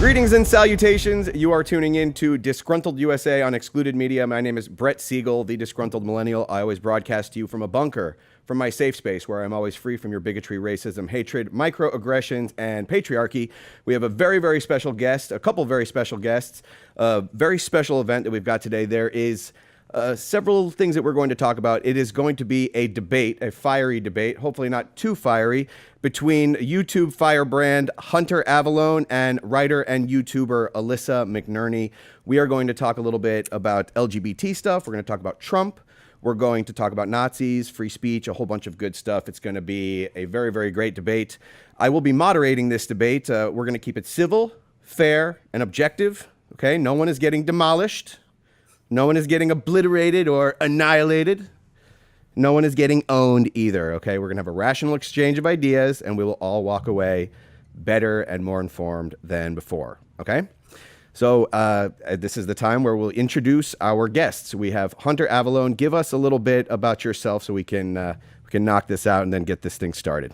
Greetings and salutations. You are tuning in to Disgruntled USA on Xcluded Media. My name is Brett Segal, the disgruntled millennial. I always broadcast to you from a bunker, from my safe space where I'm always free from your bigotry, racism, hatred, microaggressions, and patriarchy. We have a very, very special guest, a couple very special guests, a very special event that we've got today. There is several things that we're going to talk about. It is going to be a debate, a fiery debate, hopefully not too fiery, between YouTube firebrand Hunter Avallone and writer and YouTuber Alyssa McNerney. We are going to talk a little bit about LGBT stuff. We're going to talk about Trump. We're going to talk about Nazis, free speech, a whole bunch of good stuff. It's going to be a very, very great debate. I will be moderating this debate. We're going to keep it civil, fair, and objective. Okay, no one is getting demolished. No one is getting obliterated or annihilated. No one is getting owned either, okay? We're going to have a rational exchange of ideas, and we will all walk away better and more informed than before, okay? So this is the time where we'll introduce our guests. We have Hunter Avallone. Give us a little bit about yourself so we can knock this out and then get this thing started.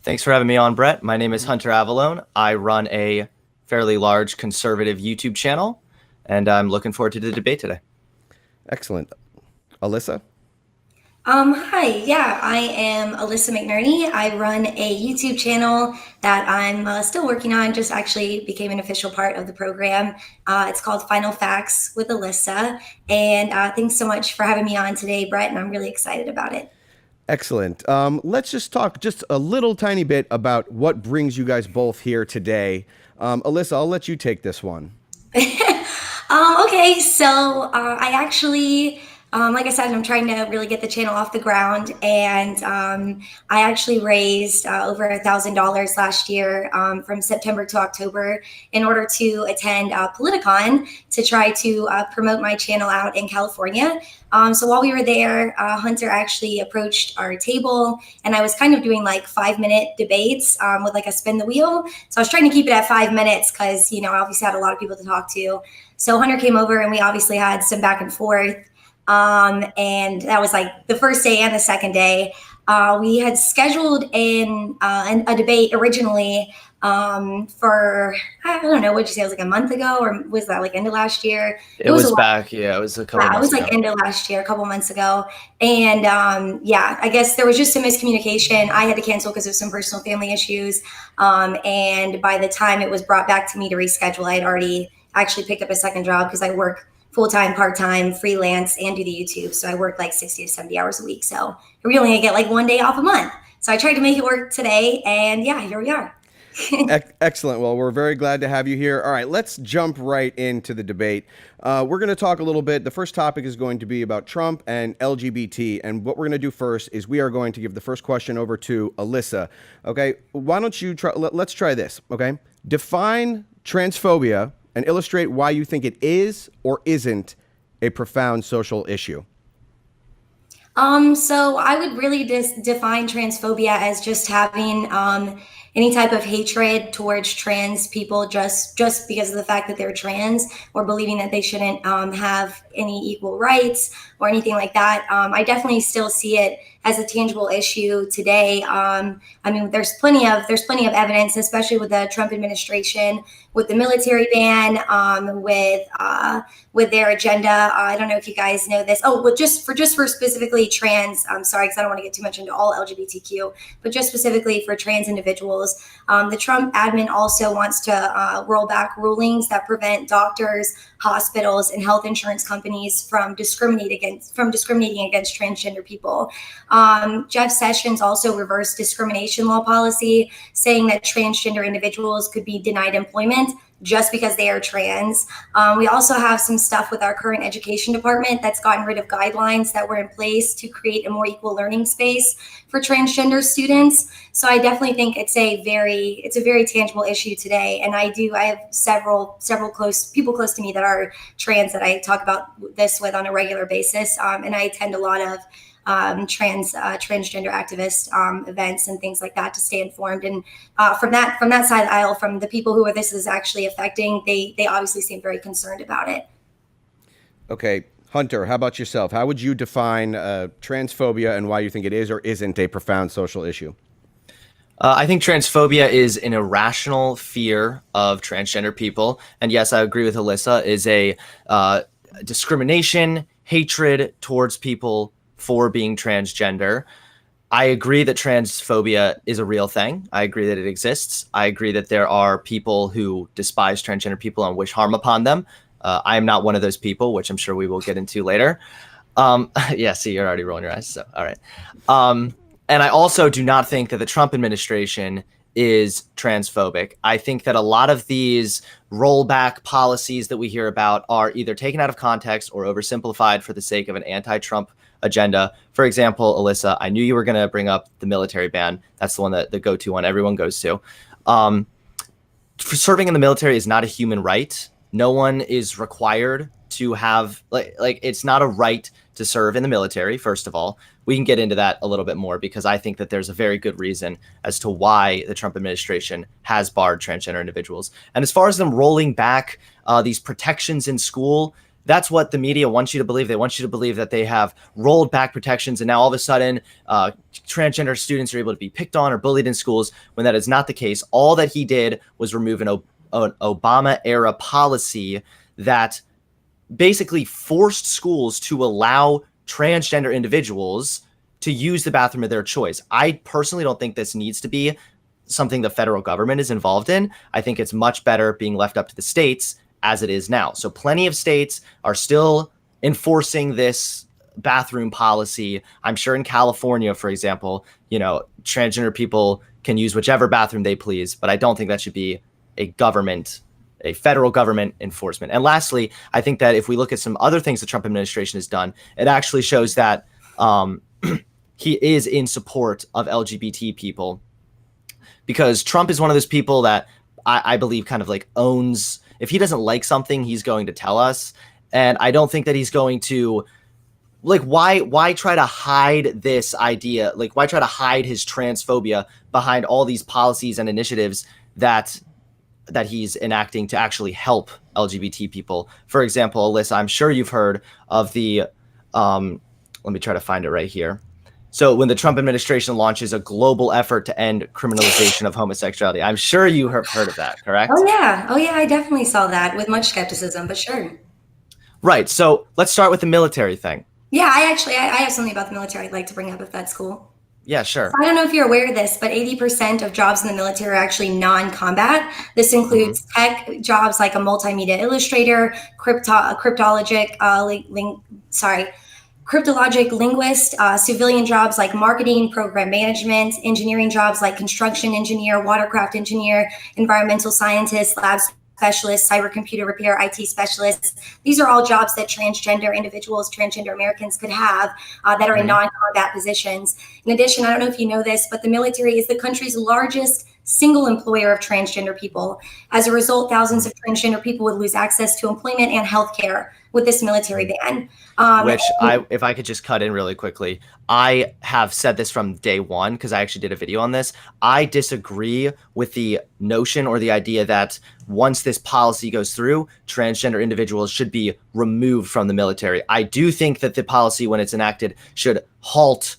Thanks for having me on, Brett. My name is Hunter Avallone. I run a fairly large conservative YouTube channel, and I'm looking forward to the debate today. Excellent. Alyssa? Hi, yeah, I am Alyssa McNerney. I run a YouTube channel that I'm still working on, just actually became an official part of the program. It's called Final Facts with Alyssa. And thanks so much for having me on today, Brett, and I'm really excited about it. Excellent. Let's just talk just a little tiny bit about what brings you guys both here today. Alyssa, I'll let you take this one. Okay, so I actually, like I said, I'm trying to really get the channel off the ground, and I actually raised over $1,000 last year from September to October in order to attend Politicon to try to promote my channel out in California. So while we were there, Hunter actually approached our table, and I was kind of doing like 5-minute debates with like a spin the wheel. So I was trying to keep it at 5 minutes because, you know, I obviously had a lot of people to talk to. So Hunter came over and we obviously had some back and forth. And that was like the first day and the second day. We had scheduled a debate originally for, I don't know, what'd you say, it was like a month ago, or was that like end of last year? It was back, yeah, it was a couple months ago. It was like end of last year, a couple months ago. And yeah, I guess there was just some miscommunication. I had to cancel because of some personal family issues. And by the time it was brought back to me to reschedule, I had already actually picked up a second job because I work full-time, part-time, freelance, and do the YouTube. So I work like 60 to 70 hours a week. So I really only get like 1 day off a month. So I tried to make it work today, and yeah, here we are. Excellent. Well, we're very glad to have you here. All right, let's jump right into the debate. We're going to talk a little bit. The first topic is going to be about Trump and LGBT. And what we're going to do first is we are going to give the first question over to Alyssa. Okay, why don't you try? Let's try this. Okay, define transphobia and illustrate why you think it is or isn't a profound social issue. So I would really define transphobia as just having any type of hatred towards trans people just because of the fact that they're trans, or believing that they shouldn't have any equal rights or anything like that. I definitely still see it as a tangible issue today. I mean, there's plenty of evidence, especially with the Trump administration, with the military ban, with their agenda. I don't know if you guys know this. Oh, well, just for specifically trans. I'm sorry, because I don't want to get too much into all LGBTQ, but just specifically for trans individuals. The Trump admin also wants to roll back rulings that prevent doctors, hospitals, and health insurance companies from discriminating against transgender people. Jeff Sessions also reversed discrimination law policy, saying that transgender individuals could be denied employment just because they are trans. We also have some stuff with our current education department that's gotten rid of guidelines that were in place to create a more equal learning space for transgender students. So I definitely think it's a very tangible issue today. And I have several people close to me that are trans that I talk about this with on a regular basis. And I attend a lot of transgender activist events and things like that to stay informed. And from that side of the aisle, from the people who this is actually affecting, they obviously seem very concerned about it. Okay, Hunter, how about yourself? How would you define transphobia and why you think it is or isn't a profound social issue? I think transphobia is an irrational fear of transgender people. And yes, I agree with Alyssa, is a discrimination, hatred towards people for being transgender. I agree that transphobia is a real thing. I agree that it exists. I agree that there are people who despise transgender people and wish harm upon them. I am not one of those people, which I'm sure we will get into later. Yeah, see, you're already rolling your eyes. So, all right. And I also do not think that the Trump administration is transphobic. I think that a lot of these rollback policies that we hear about are either taken out of context or oversimplified for the sake of an anti-Trump agenda. For example, Alyssa, I knew you were going to bring up the military ban. That's the one that the go-to one everyone goes to. Serving in the military is not a human right. No one is required to have like it's not a right to serve in the military. First of all, we can get into that a little bit more because I think that there's a very good reason as to why the Trump administration has barred transgender individuals. And as far as them rolling back these protections in school, that's what the media wants you to believe. They want you to believe that they have rolled back protections and now all of a sudden transgender students are able to be picked on or bullied in schools, when that is not the case. All that he did was remove an Obama era policy that basically forced schools to allow transgender individuals to use the bathroom of their choice. I personally don't think this needs to be something the federal government is involved in. I think it's much better being left up to the states as it is now. So plenty of states are still enforcing this bathroom policy. I'm sure in California, for example, transgender people can use whichever bathroom they please, but I don't think that should be a federal government enforcement. And lastly, I think that if we look at some other things the Trump administration has done, it actually shows that he is in support of LGBT people, because Trump is one of those people that I believe kind of like owns, if he doesn't like something, he's going to tell us. And I don't think that he's going to why try to hide this idea? Like, why try to hide his transphobia behind all these policies and initiatives that he's enacting to actually help LGBT people? For example, Alyssa, I'm sure you've heard of the, let me try to find it right here. So when the Trump administration launches a global effort to end criminalization of homosexuality, I'm sure you have heard of that, correct? Oh yeah, I definitely saw that with much skepticism, but sure. Right. So let's start with the military thing. Yeah, I have something about the military I'd like to bring up if that's cool. Yeah, sure. I don't know if you're aware of this, but 80% of jobs in the military are actually non-combat. This includes tech jobs like a multimedia illustrator, cryptologic linguist, civilian jobs like marketing, program management, engineering jobs like construction engineer, watercraft engineer, environmental scientist, lab specialists, cyber computer repair, IT specialists. These are all jobs that transgender individuals, transgender Americans could have that are in non-combat positions. In addition, I don't know if you know this, but the military is the country's largest single employer of transgender people. As a result, thousands of transgender people would lose access to employment and healthcare with this military ban. If I could just cut in really quickly, I have said this from day one because I actually did a video on this. I disagree with the notion or the idea that once this policy goes through, transgender individuals should be removed from the military. I do think that the policy, when it's enacted, should halt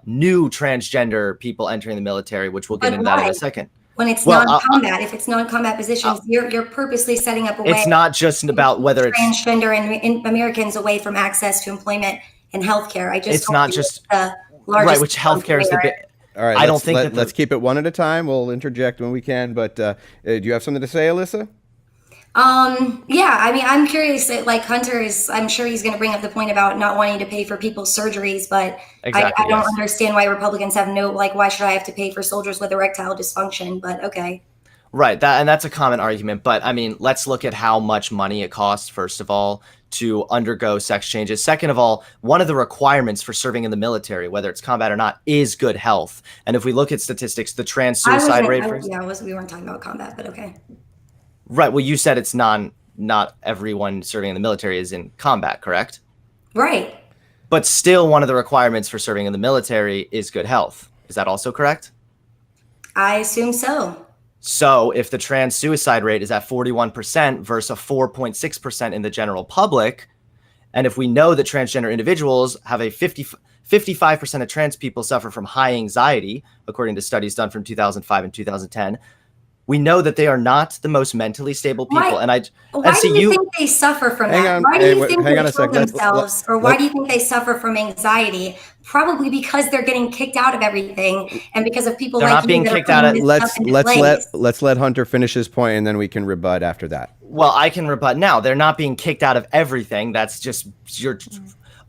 new transgender people entering the military, which we'll get into that in a second. When it's non-combat, if it's non-combat positions, you're purposely setting up a way. It's not just about whether it's transgender and Americans away from access to employment and healthcare. It's not just the largest right. Which healthcare is the big. All right, I don't think let's keep it one at a time. We'll interject when we can. But do you have something to say, Alyssa? Yeah, I mean, I'm curious that Hunter is, I'm sure he's going to bring up the point about not wanting to pay for people's surgeries, but exactly, I don't understand why Republicans have why should I have to pay for soldiers with erectile dysfunction? But okay. Right. That's a common argument. But I mean, let's look at how much money it costs, first of all, to undergo sex changes. Second of all, one of the requirements for serving in the military, whether it's combat or not, is good health. And if we look at statistics, the trans suicide rate. We weren't talking about combat, but okay. Right. Well, you said it's not everyone serving in the military is in combat, correct? Right. But still, one of the requirements for serving in the military is good health. Is that also correct? I assume so. So if the trans suicide rate is at 41% versus a 4.6% in the general public, and if we know that transgender individuals have a 55% of trans people suffer from high anxiety, according to studies done from 2005 and 2010. We know that they are not the most mentally stable people. Why do you think they suffer from that? Why do you think they kill themselves? Or why do you think they suffer from anxiety? Probably because they're getting kicked out of everything, and because of people they're like not being kicked out of. Let's let Hunter finish his point, and then we can rebut after that. Well, I can rebut now. They're not being kicked out of everything. That's just you're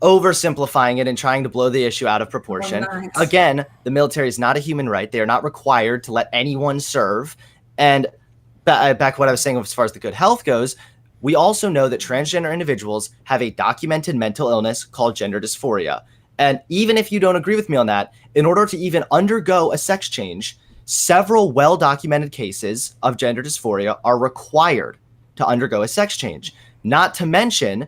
oversimplifying it and trying to blow the issue out of proportion. Again, the military is not a human right. They are not required to let anyone serve. And back to what I was saying as far as the good health goes, we also know that transgender individuals have a documented mental illness called gender dysphoria. And even if you don't agree with me on that, in order to even undergo a sex change, several well-documented cases of gender dysphoria are required to undergo a sex change. Not to mention,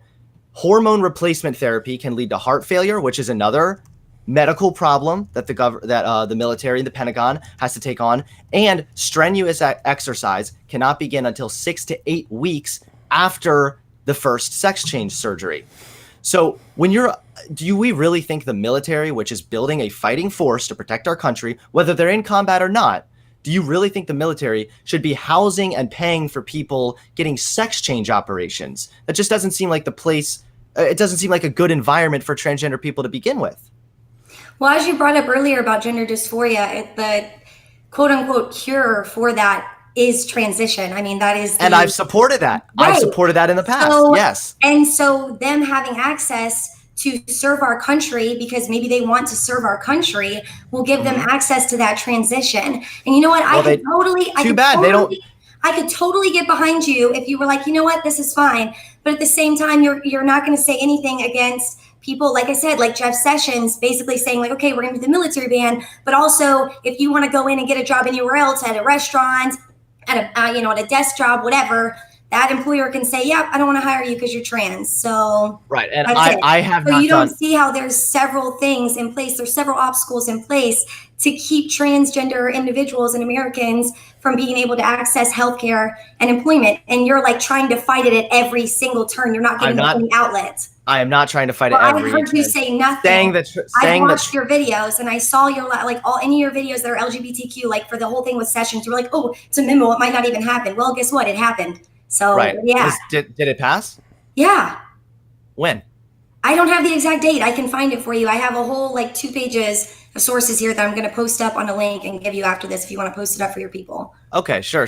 hormone replacement therapy can lead to heart failure, which is another medical problem that the military and the Pentagon has to take on, and strenuous exercise cannot begin until 6 to 8 weeks after the first sex change surgery. So do we really think the military, which is building a fighting force to protect our country, whether they're in combat or not, do you really think the military should be housing and paying for people getting sex change operations? That just doesn't seem like the place. It doesn't seem like a good environment for transgender people to begin with. Well, as you brought up earlier about gender dysphoria, the quote unquote cure for that is transition. I mean, that is. And I've supported that. Right. I've supported that in the past. Yes. And so them having access to serve our country, because maybe they want to serve our country, will give them access to that transition. And you know what? I could totally get behind you if you were like, you know what, this is fine. But at the same time, you're not going to say anything against people, like I said, like Jeff Sessions, basically saying like, okay, we're going to do the military ban, but also if you want to go in and get a job anywhere else, at a restaurant, at a desk job, whatever, that employer can say, yeah, I don't want to hire you because you're trans. So right, and I have not. So you don't see how there's several things in place. There's several obstacles in place to keep transgender individuals and Americans from being able to access healthcare and employment. And you're like trying to fight it at every single turn. You're not giving them any outlet. I am not trying to fight it every I heard you say nothing. I watched your videos and I saw any of your videos that are LGBTQ, like for the whole thing with Sessions, you were like, oh, it's a memo. It might not even happen. Well, guess what? It happened. So, yeah. Did it pass? Yeah. When? I don't have the exact date. I can find it for you. I have a whole 2 pages of sources here that I'm going to post up on a link and give you after this if you want to post it up for your people. Okay, sure.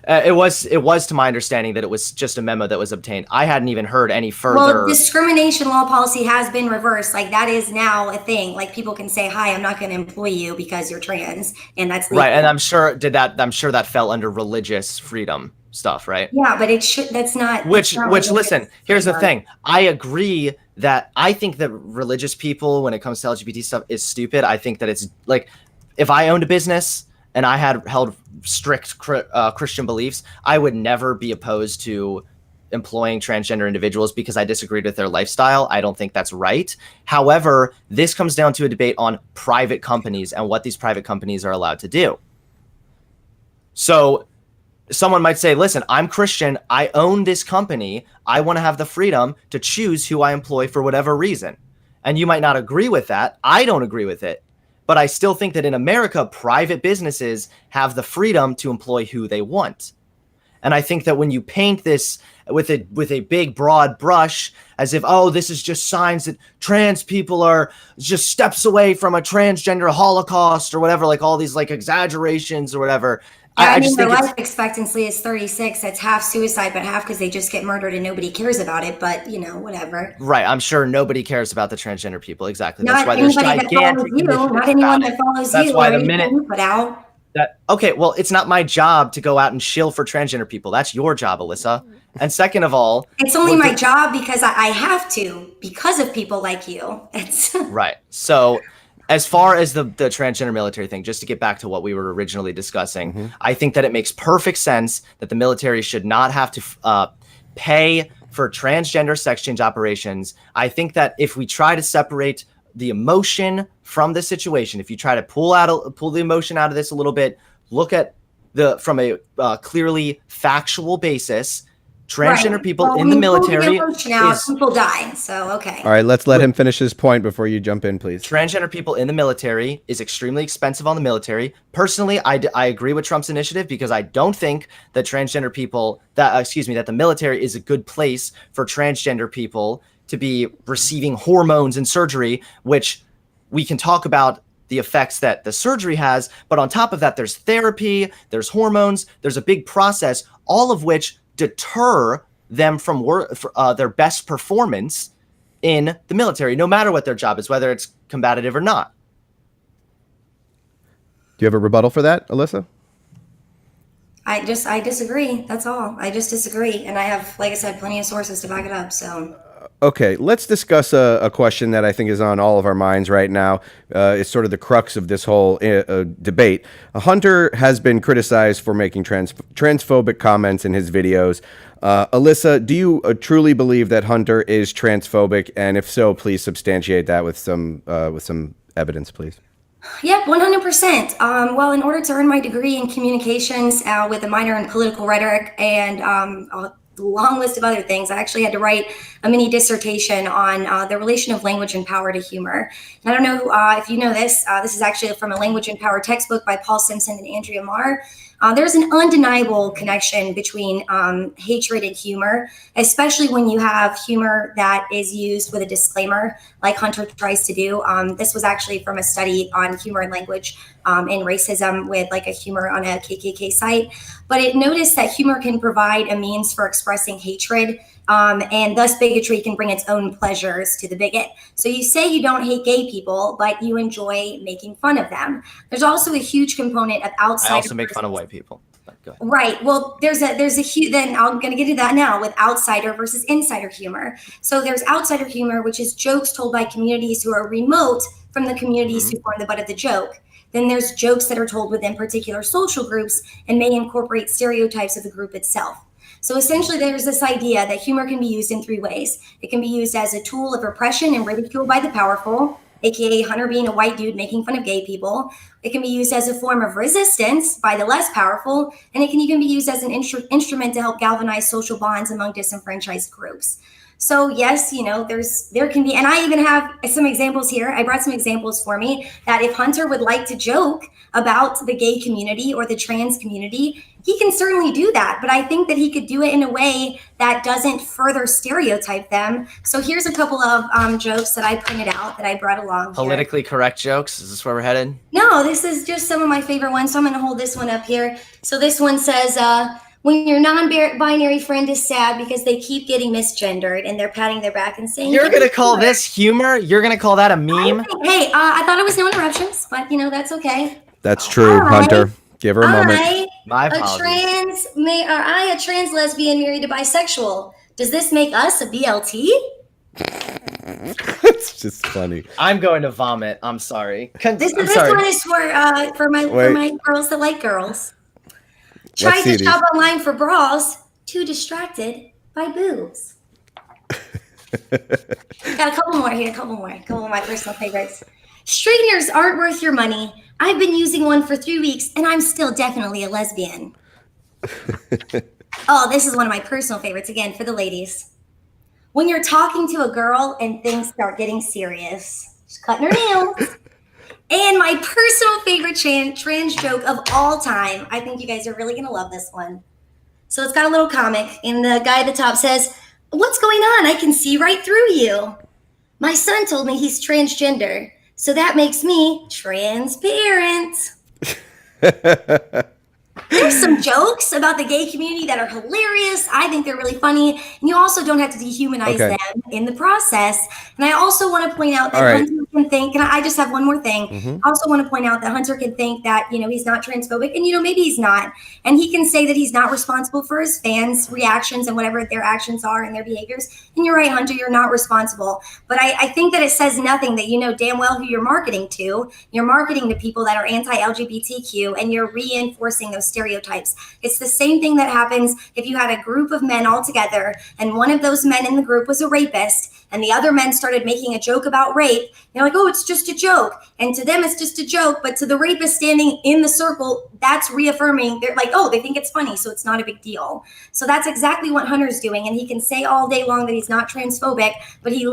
It was to my understanding that it was just a memo that was obtained. I hadn't even heard any further. Well, discrimination law policy has been reversed. Like that is now a thing. Like people can say, "Hi, I'm not going to employ you because you're trans," and that's legal. Right. And I'm sure that fell under religious freedom stuff, right? Yeah, but that's not. Which listen, here's the thing. I agree that I think that religious people, when it comes to LGBT stuff, is stupid. I think that it's like, if I owned a business and I had held strict Christian beliefs, I would never be opposed to employing transgender individuals because I disagreed with their lifestyle. I don't think that's right. However, this comes down to a debate on private companies and what these private companies are allowed to do. So someone might say, listen, I'm Christian. I own this company. I want to have the freedom to choose who I employ for whatever reason. And you might not agree with that. I don't agree with it. But I still think that in America, private businesses have the freedom to employ who they want. And I think that when you paint this with a big, broad brush, as if, oh, this is just signs that trans people are just steps away from a transgender holocaust or whatever, like all these like exaggerations or whatever. Yeah, I mean, their life expectancy is 36. That's half suicide, but half because they just get murdered and nobody cares about it. But, whatever. Right. I'm sure nobody cares about the transgender people. Exactly. That's why there's gigantic not anyone that follows you. That's why the minute you put out. Okay, well, it's not my job to go out and shill for transgender people. That's your job, Alyssa. And second of all, it's only my job because I have to, because of people like you. Right. So as far as the transgender military thing, just to get back to what we were originally discussing, I think that it makes perfect sense that the military should not have to pay for transgender sex change operations. I think that if we try to separate the emotion from the situation, if you try to pull the emotion out of this a little bit, look at from a clearly factual basis, Transgender Right. people Well, in the when you pull military emotion out, is people die. So okay. All right, let's let him finish his point before you jump in, please. transgender people in the military is extremely expensive on the military. Personally, I agree with Trump's initiative because I don't think that transgender people that the military is a good place for transgender people to be receiving hormones and surgery, which we can talk about the effects that the surgery has, but on top of that, there's therapy, there's hormones, there's a big process, all of which deter them from their best performance in the military, no matter what their job is, whether it's combative or not. Do you have a rebuttal for that, Alyssa? I disagree. That's all. I just disagree. And I have, like I said, plenty of sources to back it up. So. Okay, let's discuss a question that I think is on all of our minds right now. It's sort of the crux of this whole debate. Hunter has been criticized for making transphobic comments in his videos. Alyssa, do you truly believe that Hunter is transphobic? And if so, please substantiate that with some evidence, please. Yep, 100%. Well, in order to earn my degree in communications with a minor in political rhetoric and a long list of other things, I actually had to write a mini dissertation on the relation of language and power to humor. And I don't know if you know this. This is actually from a language and power textbook by Paul Simpson and Andrea Marr. There's an undeniable connection between hatred and humor, especially when you have humor that is used with a disclaimer, like Hunter tries to do. This was actually from a study on humor and language and racism with like a humor on a KKK site. But it noticed that humor can provide a means for expressing hatred, and thus bigotry can bring its own pleasures to the bigot. So you say you don't hate gay people, but you enjoy making fun of them. There's also a huge component of outside. I also make fun of white people. Go ahead. Right. Well, there's a huge, then I'm going to get to that now with outsider versus insider humor. So there's outsider humor, which is jokes told by communities who are remote from the communities who form the butt of the joke. Then there's jokes that are told within particular social groups and may incorporate stereotypes of the group itself. So essentially, there's this idea that humor can be used in three ways. It can be used as a tool of oppression and ridicule by the powerful, aka Hunter being a white dude making fun of gay people. It can be used as a form of resistance by the less powerful, and it can even be used as an instrument to help galvanize social bonds among disenfranchised groups. So yes, there can be, and I even have some examples here. I brought some examples for me that if Hunter would like to joke about the gay community or the trans community, he can certainly do that. But I think that he could do it in a way that doesn't further stereotype them. So here's a couple of jokes that I printed out that I brought along. Politically correct jokes? Is this where we're headed? No, this is just some of my favorite ones. So I'm going to hold this one up here. So this one says, when your non-binary friend is sad because they keep getting misgendered and they're patting their back and saying, You're going to call this humor? You're going to call that a meme? Hey, I thought it was no interruptions, but that's okay. That's true, Hunter. Give her a moment. My apologies. I, a trans lesbian married a bisexual. Does this make us a BLT? It's just funny. I'm going to vomit. I'm sorry. This one is for my girls that like girls. Tried to shop online for bras, too distracted by boobs. Got a couple more here, a couple of my personal favorites. Straighteners aren't worth your money. I've been using one for 3 weeks and I'm still definitely a lesbian. Oh, this is one of my personal favorites, again, for the ladies. When you're talking to a girl and things start getting serious, she's cutting her nails. And my personal favorite trans joke of all time. I think you guys are really going to love this one. So it's got a little comic, and the guy at the top says, "What's going on? I can see right through you. My son told me he's transgender, so that makes me transparent." There's some jokes about the gay community that are hilarious. I think they're really funny. And you also don't have to dehumanize them in the process. And I also want to point out that Hunter can think, and I just have one more thing. I also want to point out that Hunter can think that, he's not transphobic, and, maybe he's not. And he can say that he's not responsible for his fans' reactions and whatever their actions are and their behaviors. And you're right, Hunter, you're not responsible. But I think that it says nothing that you know damn well who you're marketing to. You're marketing to people that are anti-LGBTQ, and you're reinforcing those stereotypes. It's the same thing that happens if you had a group of men all together and one of those men in the group was a rapist, and the other men started making a joke about rape, they're like, oh, it's just a joke. And to them, it's just a joke. But to the rapist standing in the circle, that's reaffirming. They're like, oh, they think it's funny, so it's not a big deal. So that's exactly what Hunter's doing. And he can say all day long that he's not transphobic, but he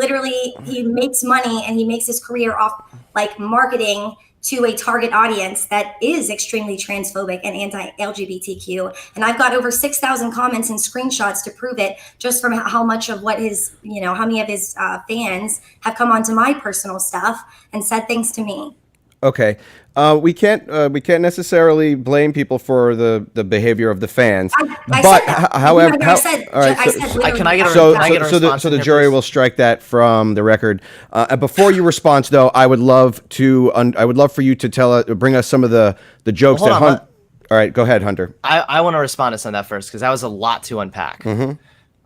makes money and he makes his career off like marketing to a target audience that is extremely transphobic and anti-LGBTQ. And I've got over 6,000 comments and screenshots to prove it, just from how much of what his, how many of his fans have come onto my personal stuff and said things to me. Okay. We can't necessarily blame people for the behavior of the fans. However, so the jury will strike that from the record. And before you respond, though, I would love for you to bring us some of the jokes that Hunter. All right, go ahead, Hunter. I want to respond to some of that first because that was a lot to unpack. Mm-hmm.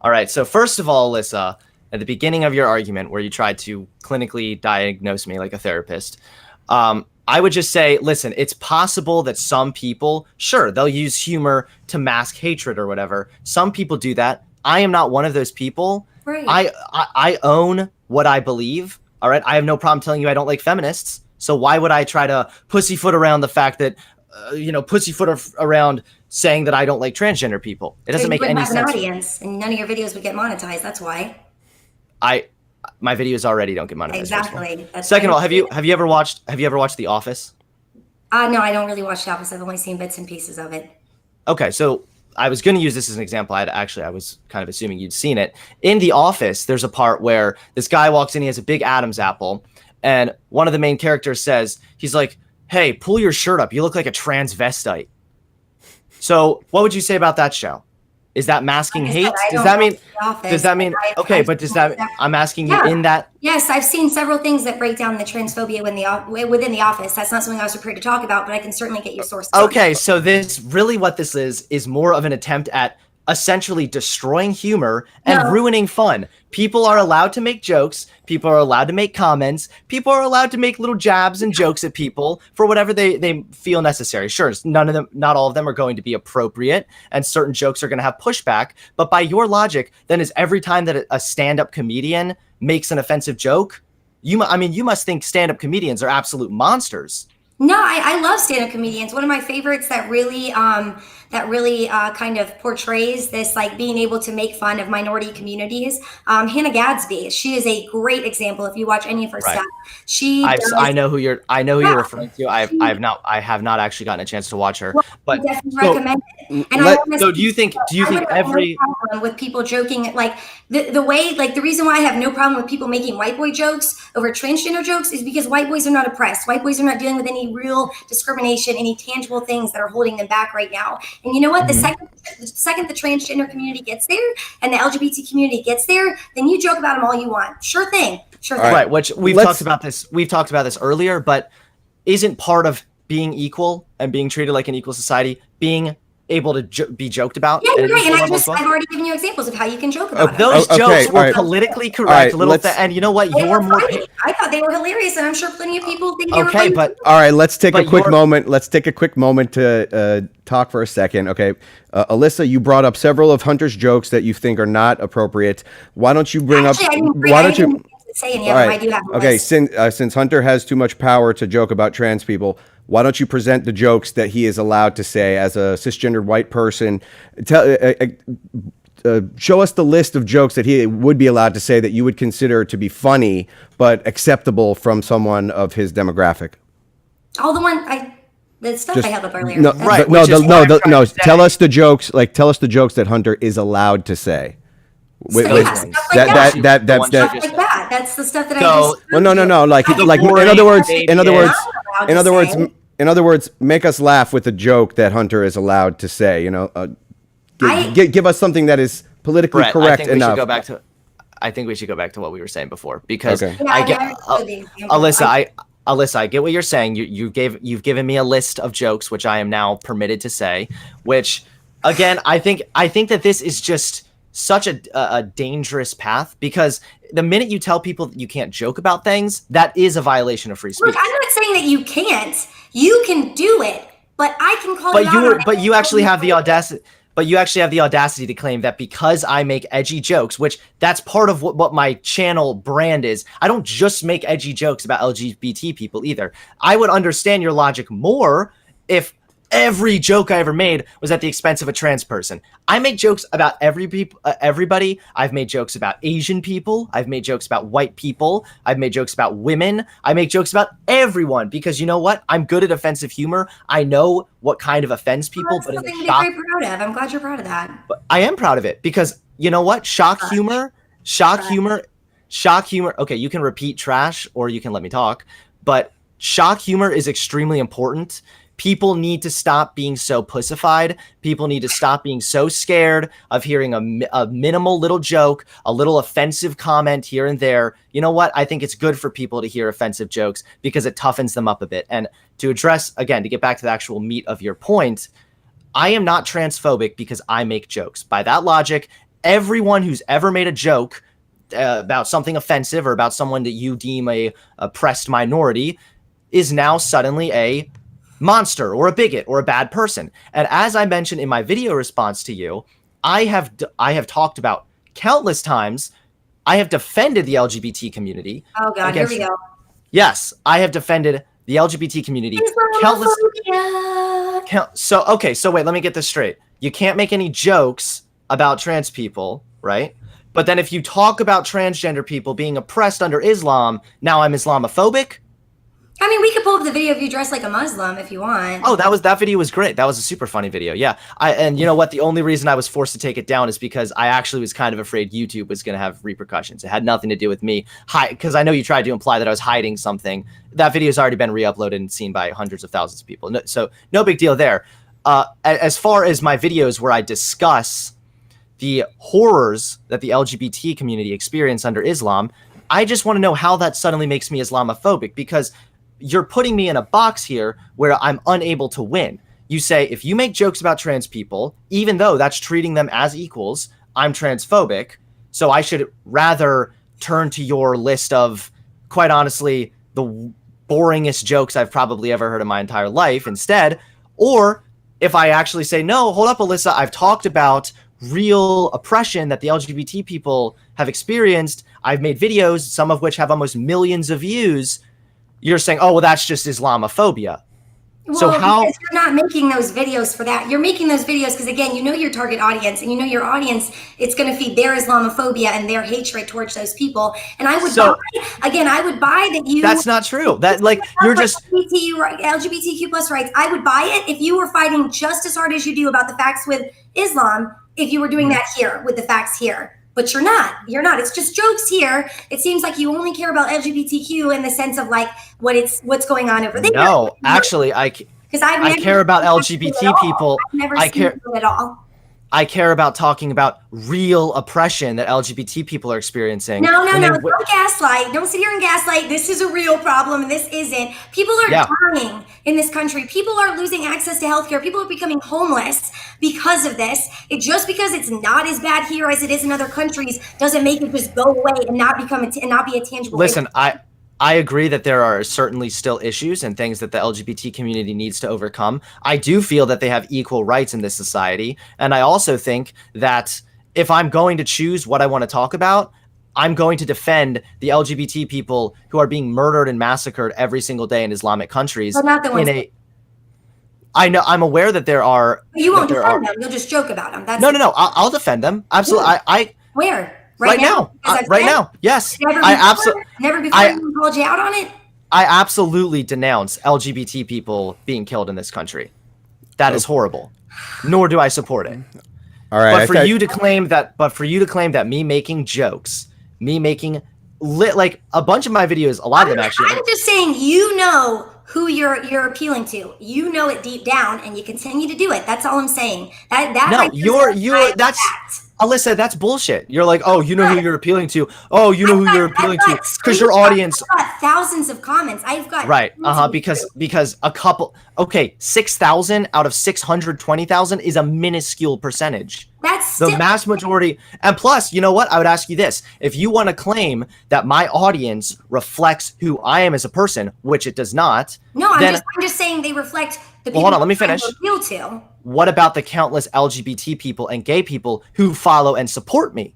All right, so first of all, Alyssa, at the beginning of your argument where you tried to clinically diagnose me like a therapist, I would just say, listen, it's possible that some people, sure, they'll use humor to mask hatred or whatever. Some people do that. I am not one of those people. Right. I own what I believe. All right. I have no problem telling you I don't like feminists. So why would I try to pussyfoot around the fact that, around saying that I don't like transgender people? It doesn't make any sense. An audience, and none of your videos would get monetized. That's why. My videos already don't get monetized. Exactly. Second of all, have you ever watched The Office? No, I don't really watch The Office. I've only seen bits and pieces of it. Okay, so I was going to use this as an example. I was kind of assuming you'd seen it. In The Office, there's a part where this guy walks in, he has a big Adam's apple, and one of the main characters says, he's like, hey, pull your shirt up. You look like a transvestite. So what would you say about that show? Is that masking hate? Does that mean okay, but does that, I'm asking you in that. Yes, I've seen several things that break down the transphobia within the office. That's not something I was prepared to talk about, but I can certainly get your sources. Okay, so what this is more of an attempt at essentially destroying humor and ruining fun. People are allowed to make jokes. People are allowed to make comments. People are allowed to make little jabs and jokes at people for whatever they feel necessary. Sure, not all of them are going to be appropriate, and certain jokes are going to have pushback. But by your logic, then is every time that a stand-up comedian makes an offensive joke, you must think stand-up comedians are absolute monsters. No, I love stand-up comedians. One of my favorites that really kind of portrays this, like being able to make fun of minority communities. Hannah Gadsby. She is a great example. If you watch any of her stuff, I know who you're referring to. I have not actually gotten a chance to watch her, but I definitely recommend it. And do you think every problem with people joking, like the way, like the reason why I have no problem with people making white boy jokes over transgender jokes is because white boys are not oppressed. White boys are not dealing with any real discrimination, any tangible things that are holding them back right now. And you know what? The second the transgender community gets there and the LGBT community gets there, then you joke about them all you want. Sure thing. Right. Which we've talked about this earlier, but isn't part of being equal and being treated like an equal society being able to be joked about? Yeah, you're right. And I've already given you examples of how you can joke about those jokes were politically correct, and you know what? You're more. I thought they were hilarious, and I'm sure plenty of people think they were. Okay, but all right, let's take a quick moment. Let's take a quick moment to talk for a second. Okay, Alyssa, you brought up several of Hunter's jokes that you think are not appropriate. Why don't you bring up? Why don't you? All right. Okay, since Hunter has too much power to joke about trans people, why don't you present the jokes that he is allowed to say as a cisgendered white person? Show us the list of jokes that he would be allowed to say that you would consider to be funny but acceptable from someone of his demographic. All the stuff I held up earlier. No, right? No. Tell us the jokes. Tell us the jokes that Hunter is allowed to say. That's the stuff that I just. Well, no. In other words, make us laugh with a joke that Hunter is allowed to say. Give us something that is politically correct enough. I think we should go back to what we were saying before, because Alyssa, I get what you're saying. You've given me a list of jokes which I am now permitted to say. Which, again, I think that this is just such a dangerous path, because the minute you tell people that you can't joke about things, that is a violation of free speech. Look, I'm not saying that you can't. You can do it, but I can call you out. But you actually have the audacity. but you actually have the audacity to claim that because I make edgy jokes, which that's part of what my channel brand is. I don't just make edgy jokes about LGBT people either. I would understand your logic more if every joke I ever made was at the expense of a trans person. I make jokes about everybody. I've made jokes about Asian people. I've made jokes about white people. I've made jokes about women. I make jokes about everyone because you know what? I'm good at offensive humor. I know what kind of offends people. That's something to be very proud of. I'm glad you're proud of that. But I am proud of it because you know what? Shock humor. Okay, you can repeat trash or you can let me talk, but shock humor is extremely important. People need to stop being so pussified. People need to stop being so scared of hearing a minimal little joke, a little offensive comment here and there. You know what? I think it's good for people to hear offensive jokes because it toughens them up a bit. And to address, again, to get back to the actual meat of your point, I am not transphobic because I make jokes. By that logic, everyone who's ever made a joke about something offensive or about someone that you deem a oppressed minority is now suddenly a monster or a bigot or a bad person. And as I mentioned in my video response to you, I have talked about countless times, I have defended the LGBT community. Oh God, here we go. Yes, I have defended the LGBT community countless. So wait, let me get this straight. You can't make any jokes about trans people, right? But then if you talk about transgender people being oppressed under Islam, now I'm Islamophobic? I mean, we could pull up the video of you dressed like a Muslim if you want. Oh, that video was great. That was a super funny video. Yeah. And you know what? The only reason I was forced to take it down is because I actually was kind of afraid YouTube was going to have repercussions. It had nothing to do with me. Because I know you tried to imply that I was hiding something. That video has already been re-uploaded and seen by hundreds of thousands of people. So no big deal there. As far as my videos where I discuss the horrors that the LGBT community experience under Islam, I just want to know how that suddenly makes me Islamophobic, because you're putting me in a box here where I'm unable to win. You say, if you make jokes about trans people, even though that's treating them as equals, I'm transphobic. So I should rather turn to your list of, quite honestly, the boringest jokes I've probably ever heard in my entire life instead. Or if I actually say, no, hold up, Alyssa, I've talked about real oppression that the LGBT people have experienced. I've made videos, some of which have almost millions of views. You're saying, oh, well, that's just Islamophobia. Well, so how? Because you're not making those videos for that. You're making those videos because, again, you know your target audience, and you know your audience, it's going to feed their Islamophobia and their hatred towards those people. And I would I would buy that you. That's not true. That, like, you're just LGBTQ plus rights. I would buy it if you were fighting just as hard as you do about the facts with Islam, if you were doing that here with the facts here. But you're not. You're not. It's just jokes here. It seems like you only care about LGBTQ in the sense of like what's going on over there. No, actually, I care about LGBT people. I've never seen it at all. I care about talking about real oppression that LGBT people are experiencing. No. Don't gaslight. Don't sit here and gaslight. This is a real problem and this isn't. People are dying in this country. People are losing access to healthcare. People are becoming homeless because of this. Just because it's not as bad here as it is in other countries doesn't make it just go away and not be a tangible. Listen, I agree that there are certainly still issues and things that the LGBT community needs to overcome. I do feel that they have equal rights in this society. And I also think that if I'm going to choose what I want to talk about, I'm going to defend the LGBT people who are being murdered and massacred every single day in Islamic countries. But not the ones. I know. I'm aware that there are. But you won't defend them. You'll just joke about them. No. I'll defend them. Absolutely. Where? Right now. Right now. Yes. Never before you called you out on it? I absolutely denounce LGBT people being killed in this country. That is horrible. Nor do I support it. All right. But for you to claim that me making jokes, me making like a bunch of my videos, a lot of them actually. I'm just saying, you know who you're appealing to. You know it deep down, and you continue to do it. That's all I'm saying. Alyssa, that's bullshit. You're like, oh, you know who you're appealing to. Oh, you know who you're appealing to because your audience. I've got thousands of comments. I've got right. Because a couple. Okay, 6,000 out of 620,000 is a minuscule percentage. That's the mass majority. And plus, you know what? I would ask you this: if you want to claim that my audience reflects who I am as a person, which it does not. No, I'm just saying they reflect The Well, people hold on, let me I'm trying finish. to appeal to. What about the countless LGBT people and gay people who follow and support me?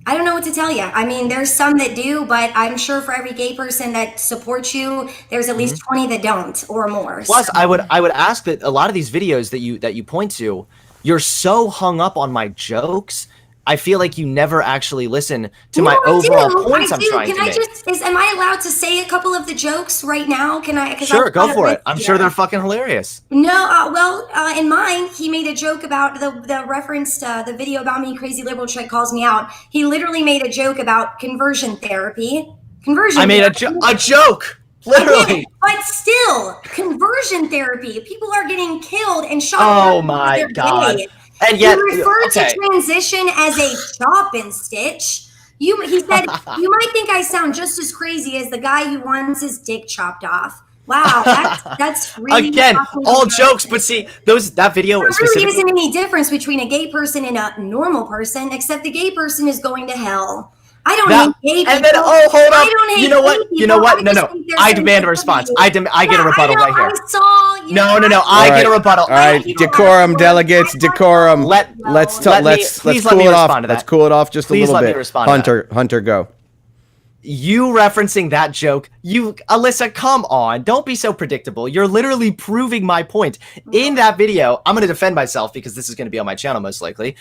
I don't know what to tell you. I mean, there's some that do, but I'm sure for every gay person that supports you, there's at least 20 that don't or more. Plus, So- I would ask that a lot of these videos that you point to, you're so hung up on my jokes. I feel like you never actually listen to my overall points I'm trying to make. Am I allowed to say a couple of the jokes right now? Can I? Sure, go for it. I'm sure they're fucking hilarious. No, in mine, he made a joke about the reference to the video about me, crazy liberal chick calls me out. He literally made a joke about conversion therapy. I made a joke, literally. But still, conversion therapy. People are getting killed and shot. Oh my God. Gay. And yet, he referred to transition as a chop and stitch. He said, you might think I sound just as crazy as the guy who wants his dick chopped off. Wow, that's really again, all jokes, but see, that video there really isn't any difference between a gay person and a normal person, except the gay person is going to hell. I don't hate gay people. And then, hold up. I don't hate you know what? people. You know what? I No. I demand a response. I get a rebuttal right here. No. I get a rebuttal. All right, decorum, delegates, decorum. Let's cool it off. Let's cool it off just a little bit. Let me respond to that. Hunter, go. You referencing that joke, Alyssa, come on. Don't be so predictable. You're literally proving my point. In that video, I'm going to defend myself because this is going to be on my channel most likely.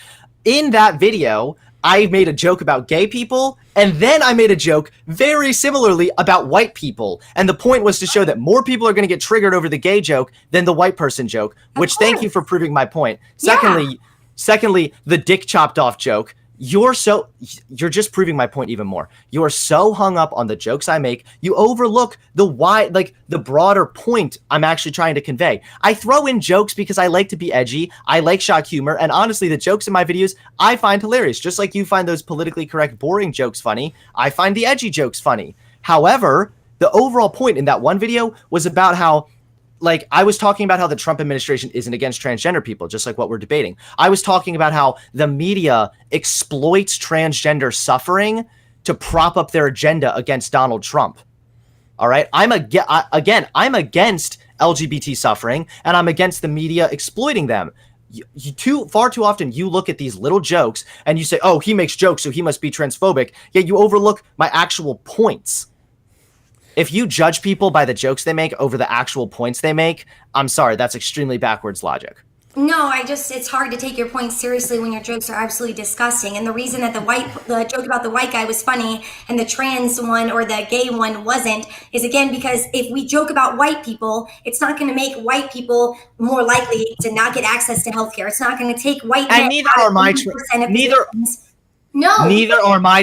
In that video, I made a joke about gay people, and then I made a joke very similarly about white people. And the point was to show that more people are going to get triggered over the gay joke than the white person joke, which thank you for proving my point. Secondly, the dick chopped off joke. You're just proving my point even more. You're so hung up on the jokes I make, you overlook the broader point I'm actually trying to convey. I throw in jokes because I like to be edgy, I like shock humor, and honestly, the jokes in my videos I find hilarious. Just like you find those politically correct, boring jokes funny, I find the edgy jokes funny. However, the overall point in that one video was about how I was talking about how the Trump administration isn't against transgender people, just like what we're debating. I was talking about how the media exploits transgender suffering to prop up their agenda against Donald Trump. All right. I'm against LGBT suffering, and I'm against the media exploiting them. Far too often you look at these little jokes and you say, oh, he makes jokes, so he must be transphobic. Yet you overlook my actual points. If you judge people by the jokes they make over the actual points they make, I'm sorry, that's extremely backwards logic. No, it's hard to take your point seriously when your jokes are absolutely disgusting. And the reason that the joke about the white guy was funny and the trans one or the gay one wasn't is, again, because if we joke about white people, it's not going to make white people more likely to not get access to healthcare. It's not going to take white men. And neither are my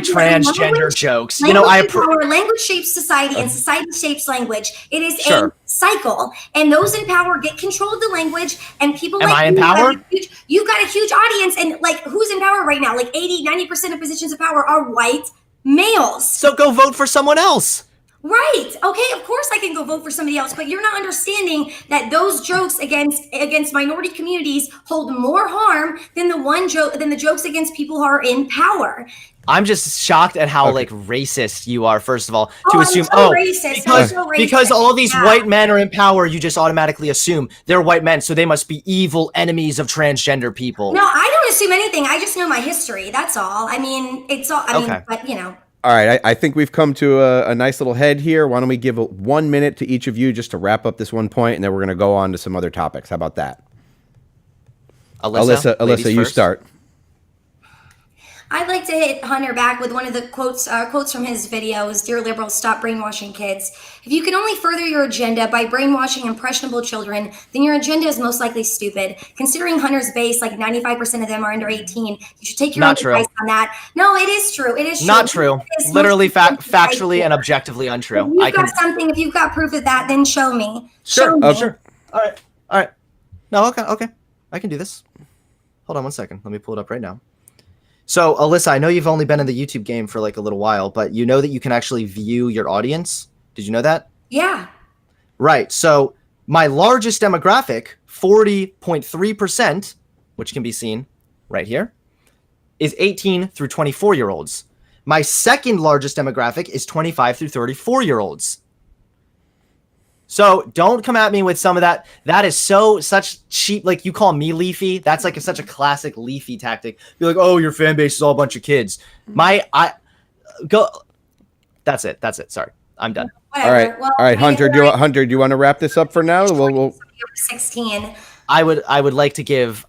transgender jokes. Language shapes society, and society shapes language. It is a cycle, and those in power get control of the language, and people Am I in power? You've got a huge audience, and who's in power right now? 80-90% of positions of power are white males. So go vote for someone else. Right. Okay, of course I can go vote for somebody else, but you're not understanding that those jokes against minority communities hold more harm than the jokes against people who are in power. I'm just shocked at how racist you are, first of all, to assume because all these white men are in power, you just automatically assume they're white men, so they must be evil enemies of transgender people. No, I don't assume anything. I just know my history. That's all. But you know. All right, I think we've come to a nice little head here. Why don't we give 1 minute to each of you just to wrap up this one point, and then we're going to go on to some other topics. How about that? Alyssa, you start. I'd like to hit Hunter back with one of the quotes from his videos, Dear Liberals, Stop Brainwashing Kids. If you can only further your agenda by brainwashing impressionable children, then your agenda is most likely stupid. Considering Hunter's base, 95% of them are under 18, you should take your own advice on that. No, it is true. It is true. Not true. Literally, factually and objectively untrue. If you've got proof of that, then show me. Sure. Sure. All right. No, okay. I can do this. Hold on 1 second. Let me pull it up right now. So, Alyssa, I know you've only been in the YouTube game for a little while, but you know that you can actually view your audience? Did you know that? Yeah. Right. So, my largest demographic, 40.3%, which can be seen right here, is 18 through 24-year-olds. My second largest demographic is 25 through 34-year-olds. So don't come at me with some of that. That is such cheap. Like, you call me leafy. That's like such a classic leafy tactic. You're like, oh, your fan base is all a bunch of kids. That's it. Sorry, I'm done. Whatever. All right. Well, All right, Hunter. Do you want to wrap this up for now? We'll 16. I would like to give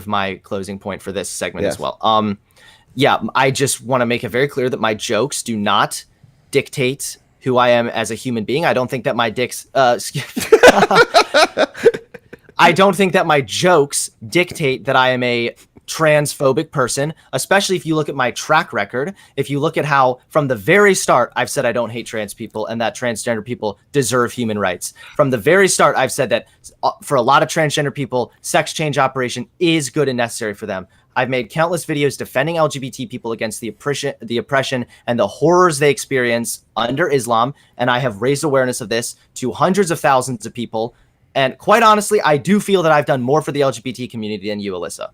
my closing point for this segment as well. Yeah, I just want to make it very clear that my jokes do not dictate who I am as a human being. I don't think that my I don't think that my jokes dictate that I am a transphobic person, especially if you look at my track record. If you look at how from the very start I've said I don't hate trans people and that transgender people deserve human rights. From the very start I've said that for a lot of transgender people, sex change operation is good and necessary for them. I've made countless videos defending LGBT people against the oppression and the horrors they experience under Islam, and I have raised awareness of this to hundreds of thousands of people. And quite honestly, I do feel that I've done more for the LGBT community than you, Alyssa.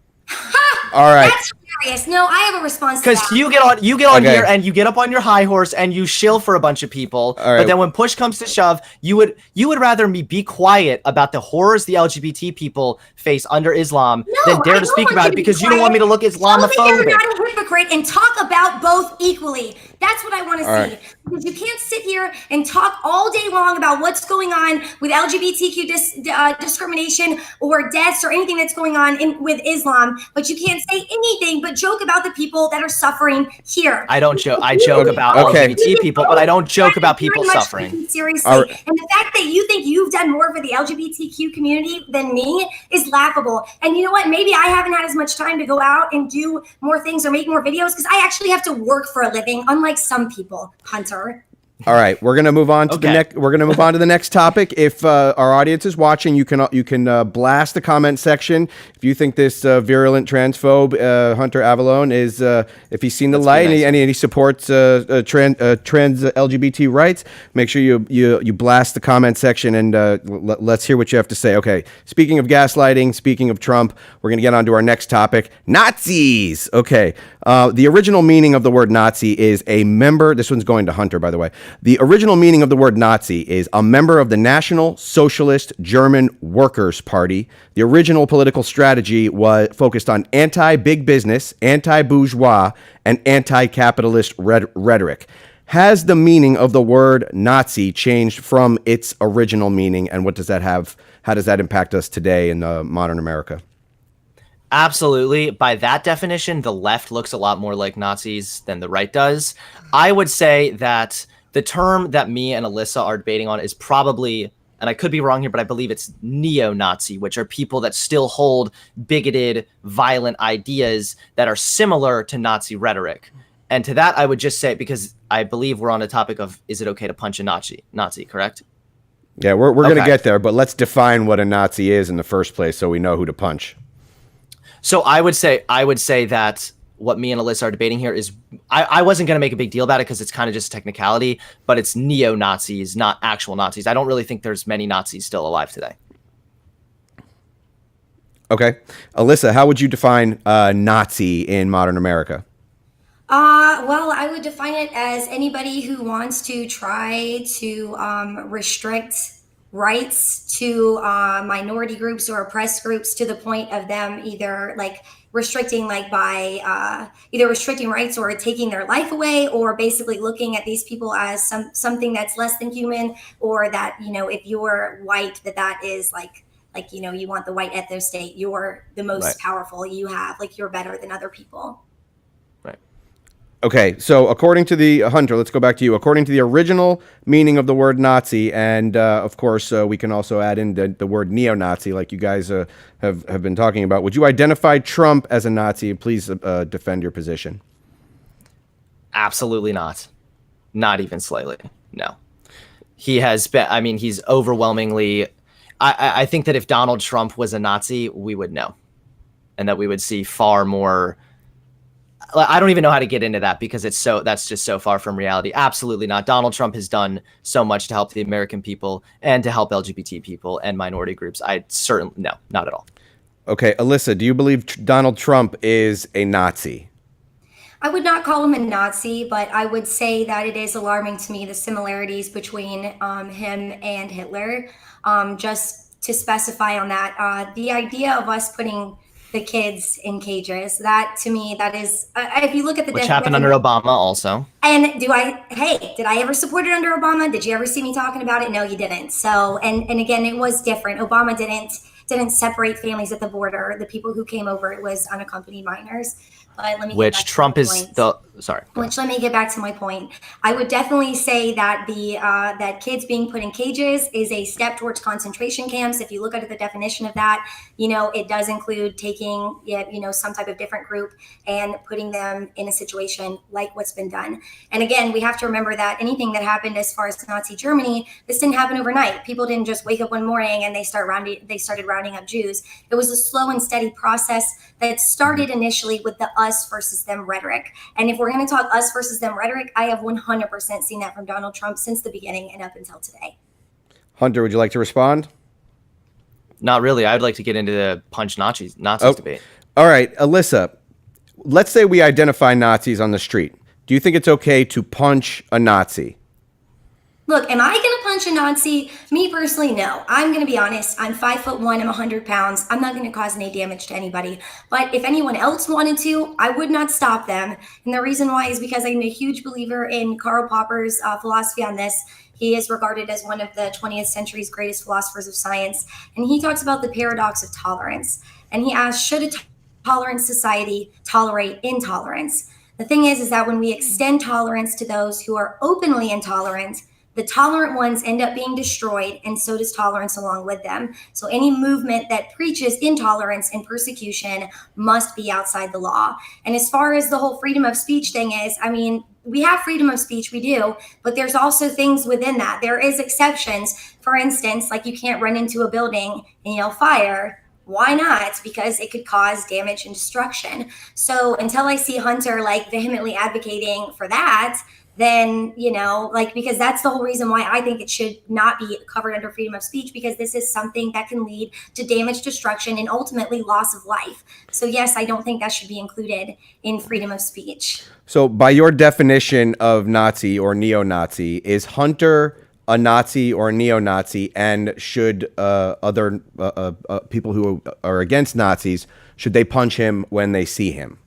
All right. That's hilarious. No, I have a response to that. Because you get on here and you get up on your high horse and you shill for a bunch of people. All right. But then when push comes to shove, you would rather me be quiet about the horrors the LGBT people face under Islam than dare to speak about it because you don't want me to look Islamophobic. You're not a hypocrite and talk about both equally. That's what I want to see. Right. Because you can't sit here and talk all day long about what's going on with LGBTQ discrimination or deaths or anything that's going on with Islam, but you can't say anything but joke about the people that are suffering here. I don't joke. I joke about LGBT people, but I don't joke about people suffering. Seriously. Right. And the fact that you think you've done more for the LGBTQ community than me is laughable. And you know what? Maybe I haven't had as much time to go out and do more things or make more videos because I actually have to work for a living, unlike some people, Hunter. All right, we're gonna move on to the next. We're gonna move on to the next topic. If our audience is watching, you can blast the comment section. If you think this virulent transphobe Hunter Avallone is, if he's seen the light and he supports trans LGBT rights, make sure you blast the comment section and let's hear what you have to say. Okay, speaking of gaslighting, speaking of Trump, we're gonna get on to our next topic: Nazis. Okay, the original meaning of the word Nazi is a member. This one's going to Hunter, by the way. The original meaning of the word Nazi is a member of the National Socialist German Workers' Party. The original political strategy was focused on anti-big business, anti-bourgeois, and anti-capitalist rhetoric. Has the meaning of the word Nazi changed from its original meaning, and what does that have? How does that impact us today in modern America? Absolutely. By that definition, the left looks a lot more like Nazis than the right does. I would say that the term that me and Alyssa are debating on is probably, and I could be wrong here, but I believe it's neo-Nazi, which are people that still hold bigoted, violent ideas that are similar to Nazi rhetoric. And to that, I would just say, because I believe we're on a topic of, is it okay to punch a Nazi, correct? Yeah, we're going to get there, but let's define what a Nazi is in the first place so we know who to punch. So I would say that what me and Alyssa are debating here is, I wasn't going to make a big deal about it because it's kind of just a technicality, but it's neo-Nazis, not actual Nazis. I don't really think there's many Nazis still alive today. Okay. Alyssa, how would you define Nazi in modern America? Well, I would define it as anybody who wants to try to restrict rights to minority groups or oppressed groups to the point of them either restricting by either restricting rights or taking their life away, or basically looking at these people as something that's less than human, or that, if you're white, that is you want the white ethno state, you're the most powerful, you're better than other people. Okay, so according to the Hunter, let's go back to you. According to the original meaning of the word Nazi, and of course we can also add in the word neo-Nazi, like you guys have been talking about. Would you identify Trump as a Nazi? Please defend your position. Absolutely not. Not even slightly. No. He has been. I mean, he's overwhelmingly. I think that if Donald Trump was a Nazi, we would know, and that we would see far more. I don't even know how to get into that because that's just so far from reality. Absolutely not. Donald Trump has done so much to help the American people and to help LGBT people and minority groups. No, not at all. Okay, Alyssa, do you believe Donald Trump is a Nazi? I would not call him a Nazi, but I would say that it is alarming to me the similarities between him and Hitler. Just to specify on that, the idea of us putting the kids in cages, that to me, that is, if you look at the Which happened under Obama also. And did I ever support it under Obama? Did you ever see me talking about it? No, you didn't. So, and again, it was different. Obama didn't separate families at the border. The people who came over, it was unaccompanied minors. But let me which Trump is the sorry. Which let me get back to my point. I would definitely say that that kids being put in cages is a step towards concentration camps. If you look at the definition of that, it does include taking some type of different group and putting them in a situation like what's been done. And again, we have to remember that anything that happened as far as Nazi Germany, this didn't happen overnight. People didn't just wake up one morning and they started rounding up Jews. It was a slow and steady process that started initially with the us versus them rhetoric. And if we're going to talk us versus them rhetoric, I have 100% seen that from Donald Trump since the beginning and up until today. Hunter, would you like to respond? Not really. I would like to get into the punch Nazis debate. All right, Alyssa, let's say we identify Nazis on the street. Do you think it's okay to punch a Nazi? Look, am I going to punch a Nazi? Me personally, no. I'm going to be honest. I'm 5'1". I'm 100 pounds. I'm not going to cause any damage to anybody. But if anyone else wanted to, I would not stop them. And the reason why is because I'm a huge believer in Karl Popper's philosophy on this. He is regarded as one of the 20th century's greatest philosophers of science. And he talks about the paradox of tolerance. And he asks, should a tolerant society tolerate intolerance? The thing is that when we extend tolerance to those who are openly intolerant, the tolerant ones end up being destroyed, and so does tolerance along with them. So any movement that preaches intolerance and persecution must be outside the law. And as far as the whole freedom of speech thing is, we have freedom of speech, we do, but there's also things within that. There is exceptions. For instance, like you can't run into a building and yell fire. Why not? Because it could cause damage and destruction. So until I see Hunter vehemently advocating for that, then, because that's the whole reason why I think it should not be covered under freedom of speech, because this is something that can lead to damage, destruction, and ultimately loss of life. So yes, I don't think that should be included in freedom of speech. So by your definition of Nazi or neo-Nazi, is Hunter a Nazi or a neo-Nazi, and should other people who are against Nazis, should they punch him when they see him?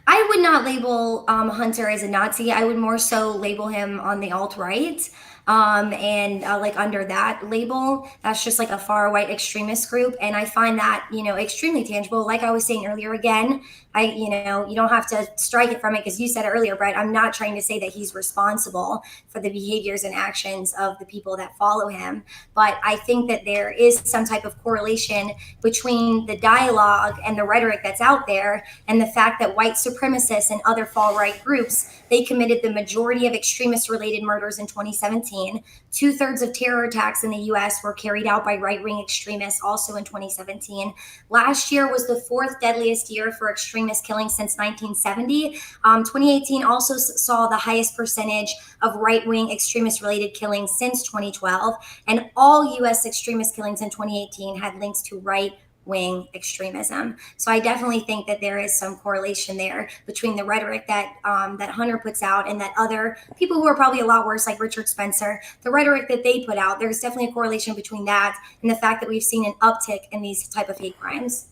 I would not label Hunter as a Nazi. I would more so label him on the alt-right. Under that label, that's just a far right extremist group. And I find that, extremely tangible. Like I was saying earlier, again, you don't have to strike it from it, because you said it earlier, Brett. I'm not trying to say that he's responsible for the behaviors and actions of the people that follow him. But I think that there is some type of correlation between the dialogue and the rhetoric that's out there and the fact that white supremacists and other far right groups, they committed the majority of extremist related murders in 2017. 2/3 of terror attacks in the US were carried out by right-wing extremists also in 2017. Last year was the 4th deadliest year for extremist killings since 1970. 2018 also saw the highest percentage of right-wing extremist-related killings since 2012. And all US extremist killings in 2018 had links to right-wing extremism. So I definitely think that there is some correlation there between the rhetoric that that Hunter puts out and that other people who are probably a lot worse, like Richard Spencer, the rhetoric that they put out. There's definitely a correlation between that and the fact that we've seen an uptick in these type of hate crimes.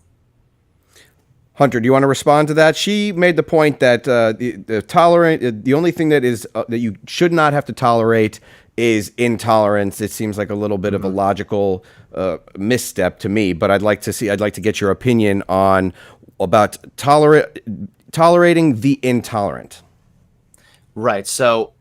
Hunter, do you want to respond to that? She made the point that the only thing that is that you should not have to tolerate is intolerance. It seems like a little bit of a logical misstep to me, but I'd like to get your opinion about tolerating the intolerant. Right. So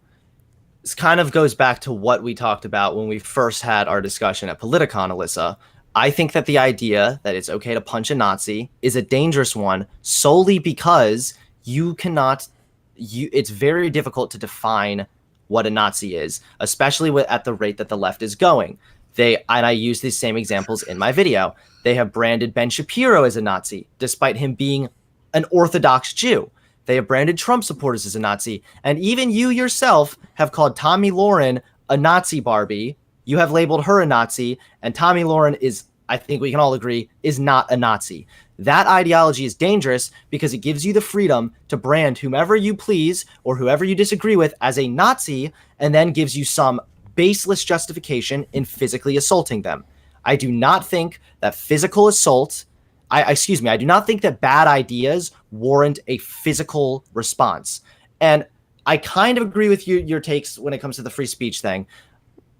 this kind of goes back to what we talked about when we first had our discussion at Politicon, Alyssa. I think that the idea that it's okay to punch a Nazi is a dangerous one solely because it's very difficult to define what a Nazi is, especially at the rate that the left is going. And I use these same examples in my video. They have branded Ben Shapiro as a Nazi, despite him being an Orthodox Jew. They have branded Trump supporters as a Nazi. And even you yourself have called Tomi Lahren a Nazi Barbie. You have labeled her a Nazi, and Tomi Lahren is, I think we can all agree, is not a Nazi. that ideology is dangerous because it gives you the freedom to brand whomever you please or whoever you disagree with as a Nazi, and then gives you some baseless justification in physically assaulting them. I do not think that physical assault, I do not think that bad ideas warrant a physical response. And I kind of agree with your takes when it comes to the free speech thing.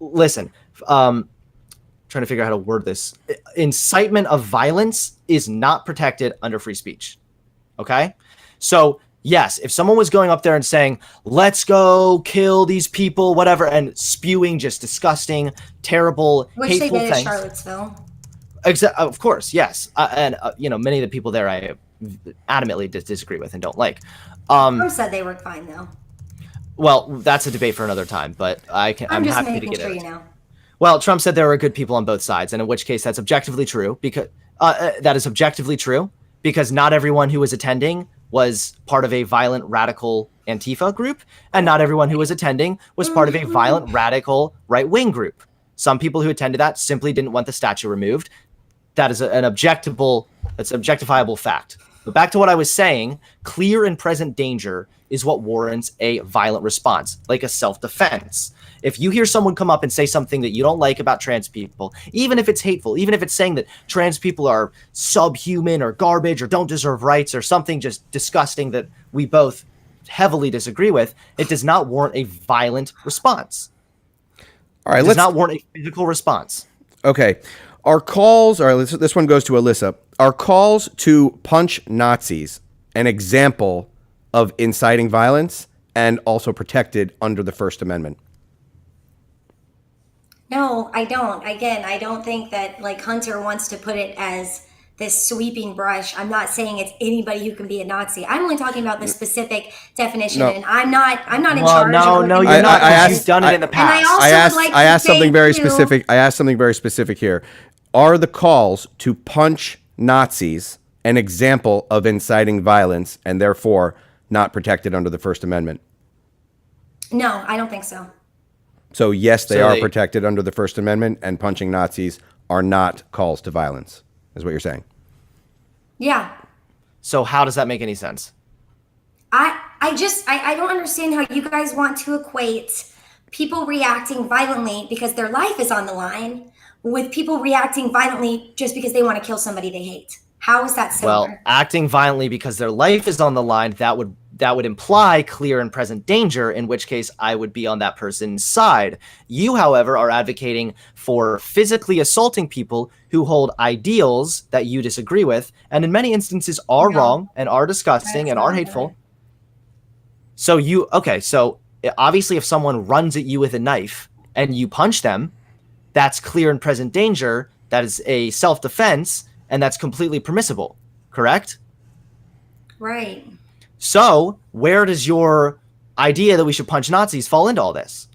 Listen, trying to figure out how to word this. Incitement of violence is not protected under free speech. Okay? So, yes, if someone was going up there and saying, let's go kill these people, whatever, and spewing just disgusting, terrible, Which hateful they did things. at Charlottesville. Of course, yes. And many of the people there I adamantly disagree with and don't like. Trump said they were fine, though. Well, that's a debate for another time, but I'm just happy to making get sure it. you know. Well, Trump said there were good people on both sides, and in which case that's objectively true because that is objectively true because not everyone who was attending was part of a violent radical Antifa group, and not everyone who was attending was part of a violent radical right-wing group. Some people who attended that simply didn't want the statue removed. That is that's an objectifiable fact. But back to what I was saying, clear and present danger is what warrants a violent response, like a self-defense. If you hear someone come up and say something that you don't like about trans people, even if it's hateful, even if it's saying that trans people are subhuman or garbage or don't deserve rights or something just disgusting that we both heavily disagree with, it does not warrant a violent response. All right, it does not warrant a physical response. Okay. Our calls, all right, this one goes to Alyssa. Our calls to punch Nazis, an example of inciting violence and also protected under the First Amendment. No, I don't. Again, I don't think that like Hunter wants to put it as this sweeping brush. I'm not saying it's anybody who can be a Nazi. I'm only talking about the specific definition, and I'm not in charge. No, you're not. You've done it in the past. I asked something very specific. I asked something very specific here. Are the calls to punch Nazis an example of inciting violence and therefore not protected under the First Amendment? No, I don't think so. So yes, they are protected under the First Amendment, and punching Nazis are not calls to violence, is what you're saying. Yeah. So how does that make any sense? I don't understand how you guys want to equate people reacting violently because their life is on the line with people reacting violently just because they want to kill somebody they hate. How is that similar? Well, acting violently because their life is on the line, that would imply clear and present danger, in which case I would be on that person's side. You, however, are advocating for physically assaulting people who hold ideals that you disagree with, and in many instances are wrong and are disgusting and are hateful. So obviously if someone runs at you with a knife and you punch them, that's clear and present danger. That is a self-defense, and that's completely permissible, correct? Right. So where does your idea that we should punch Nazis fall into all this?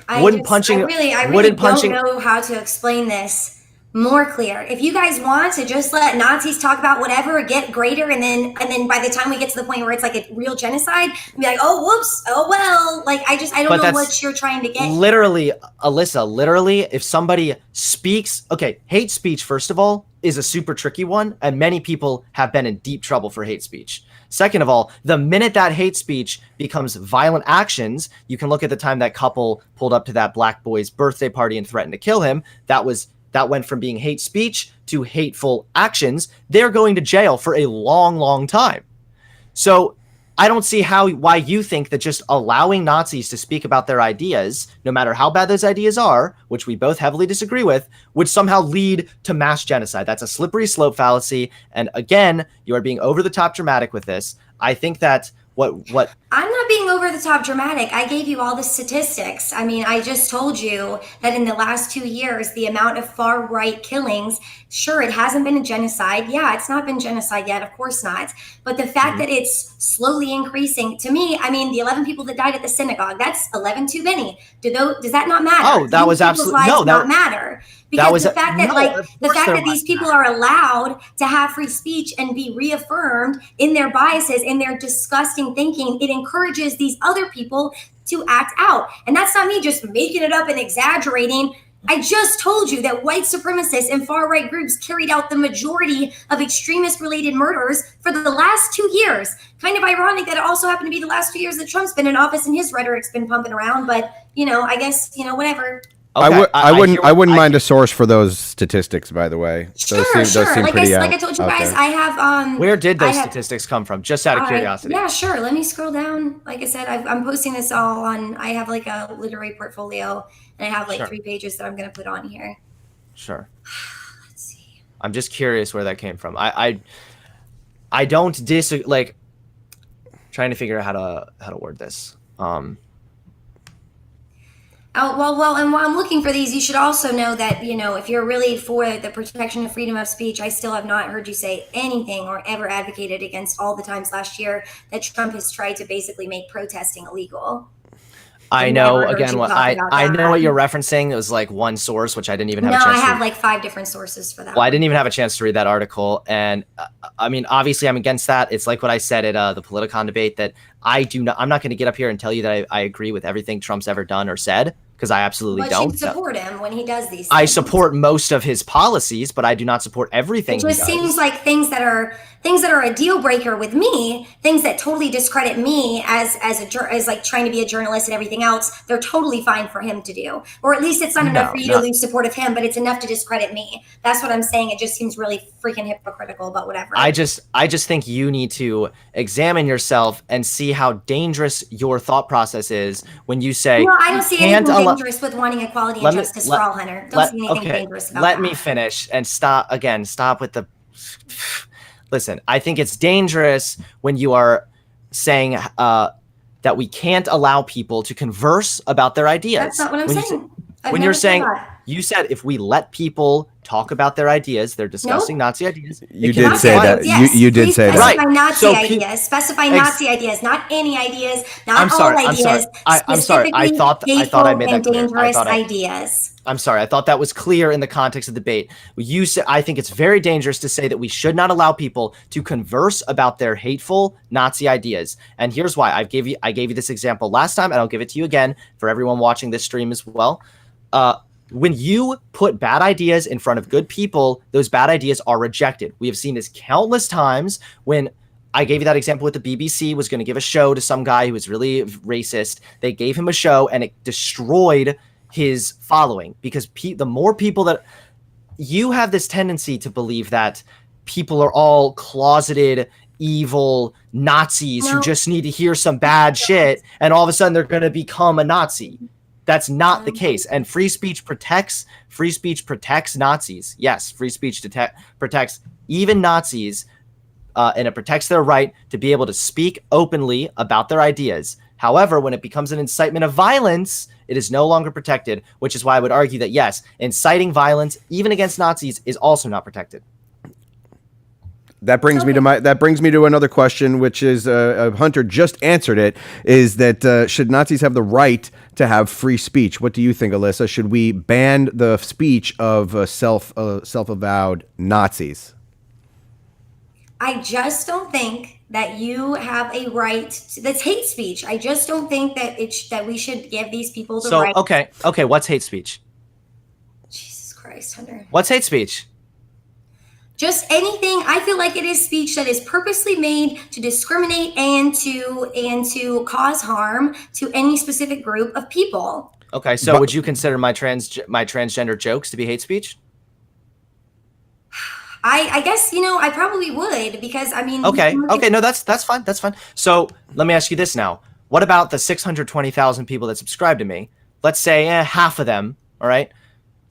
I really don't know how to explain this more clear. If you guys want to just let Nazis talk about whatever, get greater, and then by the time we get to the point where it's like a real genocide, be like, oh whoops, oh well. Like I don't know what you're trying to get. Literally, Alyssa, if somebody speaks, hate speech, first of all, is a super tricky one, and many people have been in deep trouble for hate speech. Second of all, the minute that hate speech becomes violent actions, you can look at the time that couple pulled up to that black boy's birthday party and threatened to kill him. That went from being hate speech to hateful actions. They're going to jail for a long, long time. So I don't see why you think that just allowing Nazis to speak about their ideas, no matter how bad those ideas are, which we both heavily disagree with, would somehow lead to mass genocide. That's a slippery slope fallacy. And again, you are being over the top dramatic with this. I think that what I'm not being over the top dramatic. I gave you all the statistics. I mean, I just told you that in the last 2 years, the amount of far right killings, sure, it hasn't been a genocide. Yeah, it's not been genocide yet. Of course not. But the fact that it's slowly increasing, to me, I mean, the 11 people that died at the synagogue, that's 11 too many. Does that not matter? Oh, that was absolutely no. That matter. Because the fact that these people are allowed to have free speech and be reaffirmed in their biases, in their disgusting thinking, it encourages these other people to act out. And that's not me just making it up and exaggerating. I just told you that white supremacists and far-right groups carried out the majority of extremist-related murders for the last 2 years. Kind of ironic that it also happened to be the last 2 years that Trump's been in office and his rhetoric's been pumping around, but, I guess, whatever. Okay, I wouldn't mind a source for those statistics, by the way. Sure. Those seem Like pretty I told you guys, I have. Where did those statistics come from? Just out of curiosity. Yeah, sure. Let me scroll down. Like I said, I'm posting this all on. I have like a literary portfolio, and I have like 3 pages that I'm going to put on here. Sure. Let's see. I'm just curious where that came from. I don't like trying to figure out how to word this. Well, and while I'm looking for these, you should also know that, if you're really for the protection of freedom of speech, I still have not heard you say anything or ever advocated against all the times last year that Trump has tried to basically make protesting illegal. I know, again, I know what you're referencing. It was like one source, which I didn't even have a chance to read. No, I have like 5 different sources for that. Well, I didn't even have a chance to read that article. And I mean, obviously I'm against that. It's like what I said at the Politicon debate, that I'm not going to get up here and tell you that I agree with everything Trump's ever done or said, because I absolutely don't. But you support him when he does these things. I support most of his policies, but I do not support everything. It just seems like things that are a deal breaker with me, things that totally discredit me as like trying to be a journalist and everything else, they're totally fine for him to do. Or at least it's not enough for you to lose support of him, but it's enough to discredit me. That's what I'm saying. It just seems really freaking hypocritical, but whatever. I just think you need to examine yourself and see how dangerous your thought process is when you say, no, I don't see anything dangerous with wanting equality and justice for all, Hunter. Don't see anything dangerous about that. Let me finish and stop with the... Listen, I think it's dangerous when you are saying that we can't allow people to converse about their ideas. That's not what I'm saying. When you're saying, you said if we let people talk about their ideas, they're discussing Nazi ideas. You did say that. Yes. You did say that. Specify Nazi ideas. Specify Nazi ideas, not any ideas, not all ideas. I'm sorry. I thought I made that clear. Dangerous ideas. I'm sorry. I thought that was clear in the context of the debate. You said, I think it's very dangerous to say that we should not allow people to converse about their hateful Nazi ideas. And here's why. I gave you this example last time, and I'll give it to you again for everyone watching this stream as well. When you put bad ideas in front of good people, those bad ideas are rejected. We have seen this countless times. When I gave you that example with the BBC was going to give a show to some guy who was really racist. They gave him a show and it destroyed his following, because the more people that you have this tendency to believe that people are all closeted, evil Nazis who just need to hear some bad shit and all of a sudden they're going to become a Nazi. That's not the case. And free speech protects Nazis. Yes, free speech protects even Nazis, and it protects their right to be able to speak openly about their ideas. However, when it becomes an incitement of violence, it is no longer protected, which is why I would argue that, yes, inciting violence, even against Nazis, is also not protected. That brings me to another question, which is Hunter just answered it. Is that should Nazis have the right to have free speech? What do you think, Alyssa? Should we ban the speech of self-avowed Nazis? I just don't think that you have a right that's hate speech. I just don't think that we should give these people the right. Okay. What's hate speech? Jesus Christ, Hunter. What's hate speech? Just anything. I feel like it is speech that is purposely made to discriminate and to cause harm to any specific group of people. Okay, so would you consider my transgender jokes to be hate speech? I guess, I probably would, because I mean. Okay. No, that's fine. That's fine. So let me ask you this now. What about the 620,000 people that subscribe to me? Let's say half of them, all right?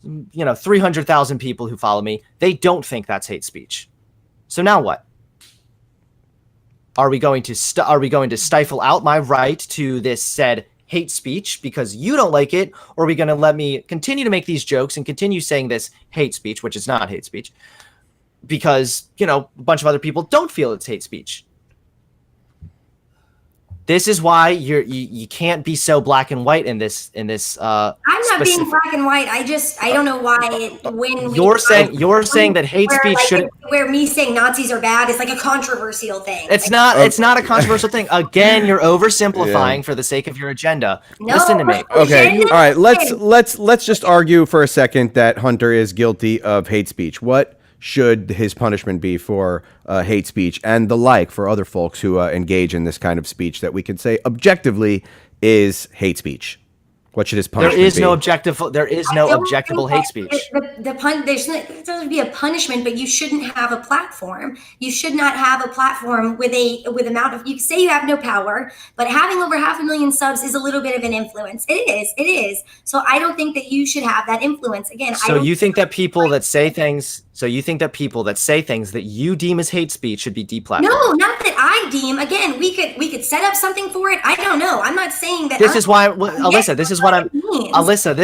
300,000 people who follow me, they don't think that's hate speech. So now what? Are we going to stifle out my right to this said hate speech because you don't like it, or are we going to let me continue to make these jokes and continue saying this hate speech, which is not hate speech, because a bunch of other people don't feel it's hate speech? This is why you can't be so black and white in this. I'm not being black and white. I don't know why you're saying that hate speech shouldn't. Where me saying Nazis are bad is like a controversial thing. It's not. It's not a controversial thing. Again, you're oversimplifying for the sake of your agenda. No, listen to me. Okay. All right. Let's just argue for a second that Hunter is guilty of hate speech. What should his punishment be for hate speech and the like for other folks who engage in this kind of speech that we can say objectively is hate speech? What should his punishment be? There is no objectable hate speech. There doesn't be a punishment, but you shouldn't have a platform. You should not have a platform with amount of. You say you have no power, but having over 500,000 subs is a little bit of an influence. It is. So I don't think that you should have that influence. Again, so you think that people that say things. So you think that people that say things that you deem as hate speech should be deplatformed? No, not that I deem. Again, we could set up something for it. I don't know. I'm not saying that. This is why, Alyssa. This is what I'm, Alyssa.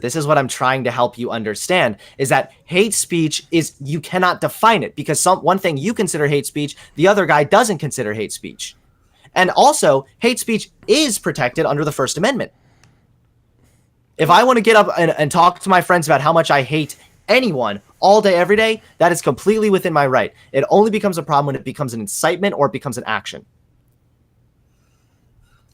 This is what I'm trying to help you understand. Is that hate speech is you cannot define it because one thing you consider hate speech, the other guy doesn't consider hate speech, and also hate speech is protected under the First Amendment. If I want to get up and talk to my friends about how much I hate anyone all day, every day, that is completely within my right. It only becomes a problem when it becomes an incitement or it becomes an action.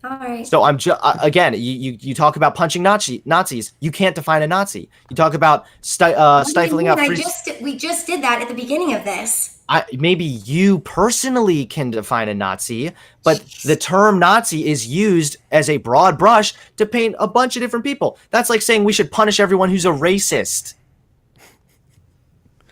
All right. So I'm again, you talk about punching Nazis. You can't define a Nazi. You talk about stifling out free. We just did that at the beginning of this. Maybe you personally can define a Nazi, but the term Nazi is used as a broad brush to paint a bunch of different people. That's like saying we should punish everyone who's a racist.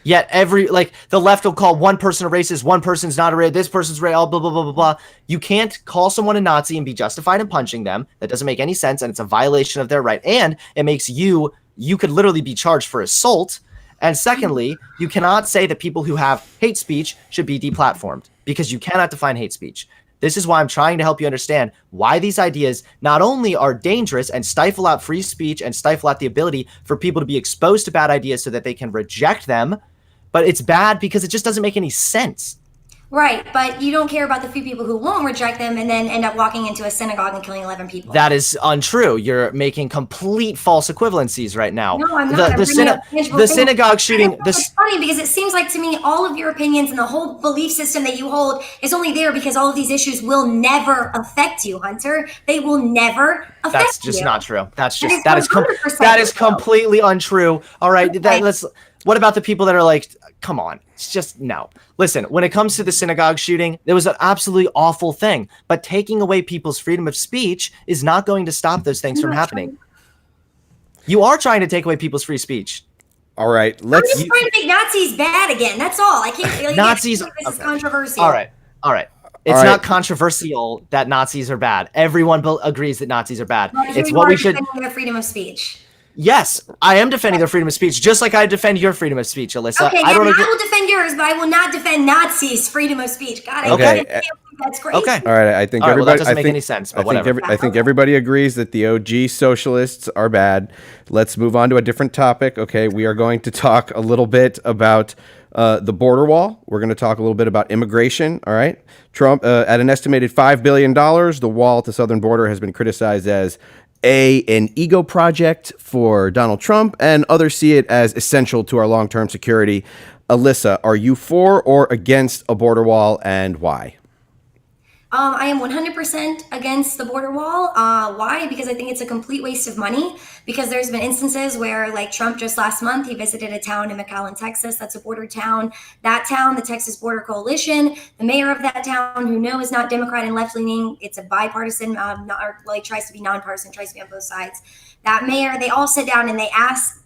Yet the left will call one person a racist, one person's not a racist, this person's racist, blah, blah, blah, blah, blah. You can't call someone a Nazi and be justified in punching them. That doesn't make any sense, and it's a violation of their right. And it makes you could literally be charged for assault. And secondly, you cannot say that people who have hate speech should be deplatformed because you cannot define hate speech. This is why I'm trying to help you understand why these ideas not only are dangerous and stifle out free speech and stifle out the ability for people to be exposed to bad ideas so that they can reject them, but it's bad because it just doesn't make any sense. Right, but you don't care about the few people who won't reject them and then end up walking into a synagogue and killing 11 people. That is untrue. You're making complete false equivalencies right now. No, I'm not. The synagogue shooting. It's funny because it seems like to me all of your opinions and the whole belief system that you hold is only there because all of these issues will never affect you, Hunter. They will never affect you. That's just not true. That is completely untrue. All right, what about the people that are like, come on, it's just no. Listen, when it comes to the synagogue shooting, it was an absolutely awful thing. But taking away people's freedom of speech is not going to stop those things from happening. You are trying to take away people's free speech. All right, I'm just trying to make Nazis bad again. That's all. I can't feel like Nazis. This is controversial. All right. It's not controversial that Nazis are bad. Everyone agrees that Nazis are bad. It's what we should. Their freedom of speech. Yes, I am defending their freedom of speech, just like I defend your freedom of speech, Alyssa. Okay, I will defend yours, but I will not defend Nazis' freedom of speech. God, that's great. Okay. All right, I think everybody. Well, that doesn't make any sense, but whatever. I think everybody agrees that the OG socialists are bad. Let's move on to a different topic. Okay, we are going to talk a little bit about the border wall. We're going to talk a little bit about immigration. All right. Trump, at an estimated $5 billion, the wall at the southern border has been criticized as an ego project for Donald Trump, and others see it as essential to our long-term security. Alyssa, are you for or against a border wall, and why? I am 100% against the border wall. Why? Because I think it's a complete waste of money. Because there's been instances where, like Trump just last month, he visited a town in McAllen, Texas. That's a border town. That town, the Texas Border Coalition, the mayor of that town, who is not Democrat and left-leaning, it's a bipartisan, tries to be nonpartisan, tries to be on both sides. That mayor, they all sat down and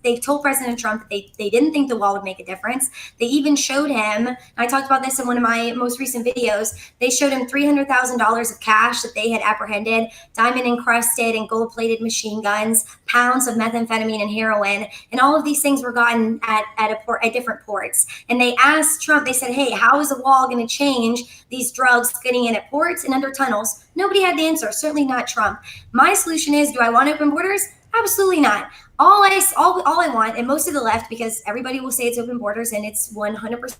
they told President Trump that they didn't think the wall would make a difference. They even showed him, and I talked about this in one of my most recent videos, they showed him $300,000 of cash that they had apprehended, diamond encrusted and gold plated machine guns, pounds of methamphetamine and heroin, and all of these things were gotten at different ports. And they asked Trump, they said, hey, how is the wall going to change these drugs getting in at ports and under tunnels? Nobody had the answer, certainly not Trump. My solution is, do I want open borders? Absolutely not. All I want, and most of the left, because everybody will say it's open borders and it's 100%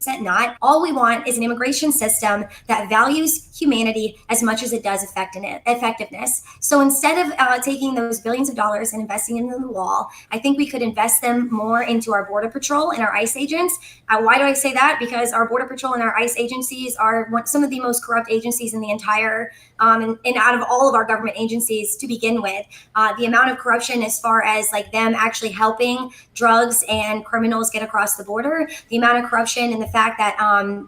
not. All we want is an immigration system that values humanity as much as it does effectiveness. So instead of taking those billions of dollars and investing into the wall, I think we could invest them more into our Border Patrol and our ICE agents. Why do I say that? Because our Border Patrol and our ICE agencies are some of the most corrupt agencies in the entire, and out of all of our government agencies to begin with. The amount of corruption as far as like them actually helping drugs and criminals get across the border, the amount of corruption and the fact that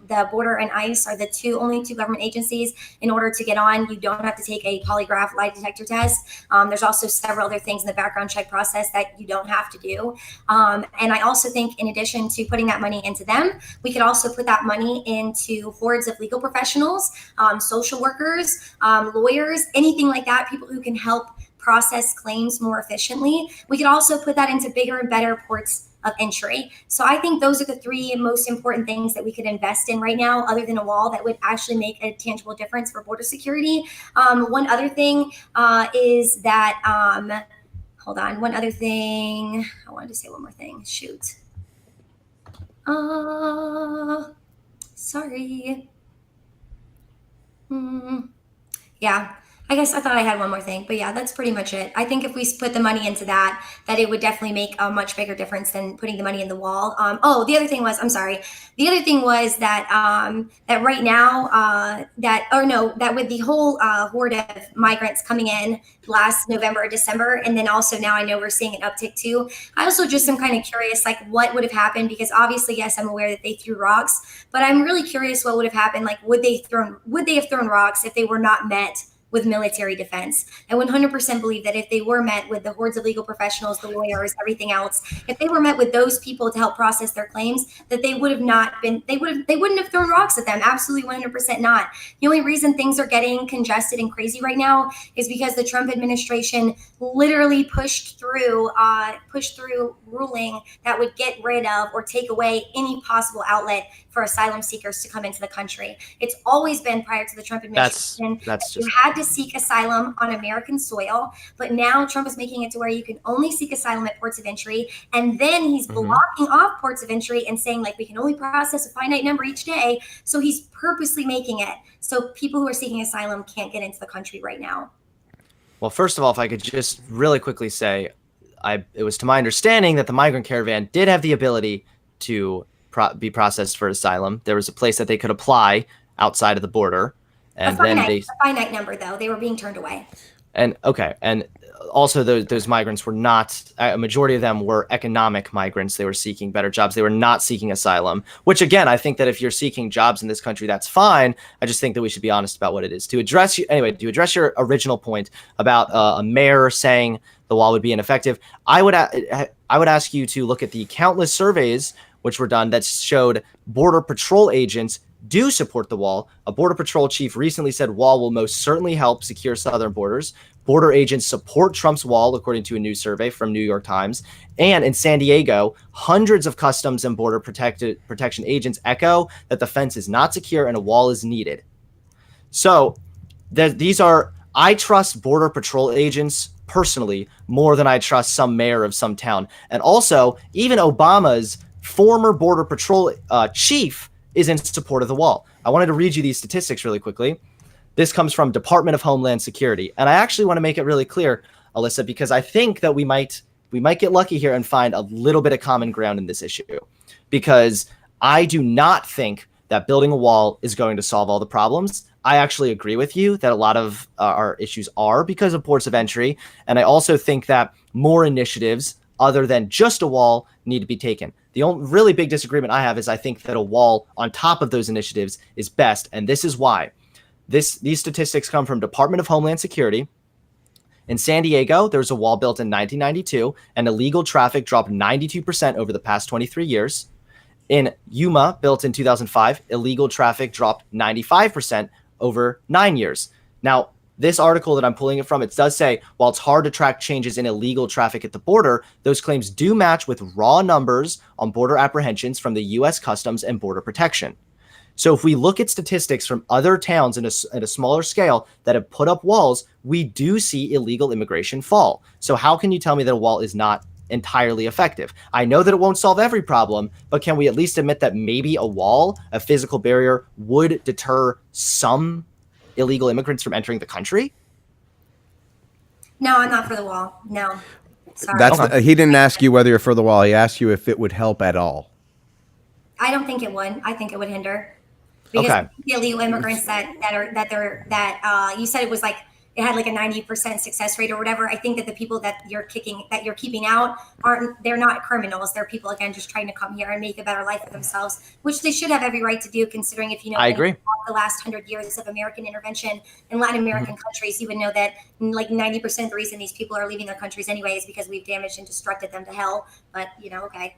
the border and ICE are the only two government agencies. In order to get on, you don't have to take a polygraph lie detector test. There's also several other things in the background check process that you don't have to do. And I also think in addition to putting that money into them, we could also put that money into hordes of legal professionals, social workers, lawyers, anything like that, people who can help process claims more efficiently. We could also put that into bigger and better ports of entry. So I think those are the three most important things that we could invest in right now, other than a wall, that would actually make a tangible difference for border security. One other thing is that, hold on, one other thing. I wanted to say one more thing. Shoot. Sorry. Yeah. I guess I thought I had one more thing, but yeah, that's pretty much it. I think if we put the money into that it would definitely make a much bigger difference than putting the money in the wall. The other thing was, the other thing was that that right now, that with the whole horde of migrants coming in last November or December, and then also now I know we're seeing an uptick too. I also just am kind of curious, like what would have happened, because obviously, yes, I'm aware that they threw rocks, but I'm really curious what would have happened. Like, would they have thrown rocks if they were not met with military defense? I 100% believe that if they were met with the hordes of legal professionals, the lawyers, everything else, if they were met with those people to help process their claims, that they wouldn't have thrown rocks at them. Absolutely 100% not. The only reason things are getting congested and crazy right now is because the Trump administration literally pushed through ruling that would get rid of or take away any possible outlet for asylum seekers to come into the country. It's always been, prior to the Trump administration, you had to seek asylum on American soil, but now Trump is making it to where you can only seek asylum at ports of entry, and then he's blocking off ports of entry and saying, like, we can only process a finite number each day. So he's purposely making it so people who are seeking asylum can't get into the country right now. Well, first of all, if I could just really quickly say, it was to my understanding that the migrant caravan did have the ability to be processed for asylum. There was a place that they could apply outside of the border. And a finite number, though. They were being turned away. And also those migrants were not, a majority of them were economic migrants. They were seeking better jobs. They were not seeking asylum, which, again, I think that if you're seeking jobs in this country, that's fine. I just think that we should be honest about what it is. To address your original point about a mayor saying the wall would be ineffective, I would ask you to look at the countless surveys which were done that showed Border Patrol agents do support the wall. A Border Patrol chief recently said wall will most certainly help secure southern borders. Border agents support Trump's wall, according to a new survey from New York Times. And in San Diego, hundreds of Customs and Border Protection agents echo that the fence is not secure and a wall is needed. So I trust Border Patrol agents personally more than I trust some mayor of some town. And also, even Obama's former Border Patrol chief is in support of the wall. I wanted to read you these statistics really quickly. This comes from Department of Homeland Security. And I actually want to make it really clear, Alyssa, because I think that we might get lucky here and find a little bit of common ground in this issue. Because I do not think that building a wall is going to solve all the problems. I actually agree with you that a lot of our issues are because of ports of entry. And I also think that more initiatives other than just a wall need to be taken. The only really big disagreement I have is I think that a wall on top of those initiatives is best. And this is why. These statistics come from Department of Homeland Security. In San Diego, there was a wall built in 1992, and illegal traffic dropped 92% over the past 23 years. In Yuma, built in 2005, illegal traffic dropped 95% over 9 years. Now, this article that I'm pulling it from, it does say, while it's hard to track changes in illegal traffic at the border, those claims do match with raw numbers on border apprehensions from the U.S. Customs and Border Protection. So if we look at statistics from other towns at a smaller scale that have put up walls, we do see illegal immigration fall. So how can you tell me that a wall is not entirely effective. I know that it won't solve every problem, but can we at least admit that maybe a wall, a physical barrier, would deter some illegal immigrants from entering the country? No, I'm not for the wall. No. Sorry. He didn't ask you whether you're for the wall. He asked you if it would help at all. I don't think it would. I think it would hinder. Because the illegal immigrants that you said it was like it had like a 90% success rate or whatever. I think that the people that you're keeping out they're not criminals. They're people, again, just trying to come here and make a better life for themselves, which they should have every right to do, considering if you know I agree. The last 100 years of American intervention in Latin American countries, you would know that like 90% of the reason these people are leaving their countries anyway is because we've damaged and destructed them to hell. But okay.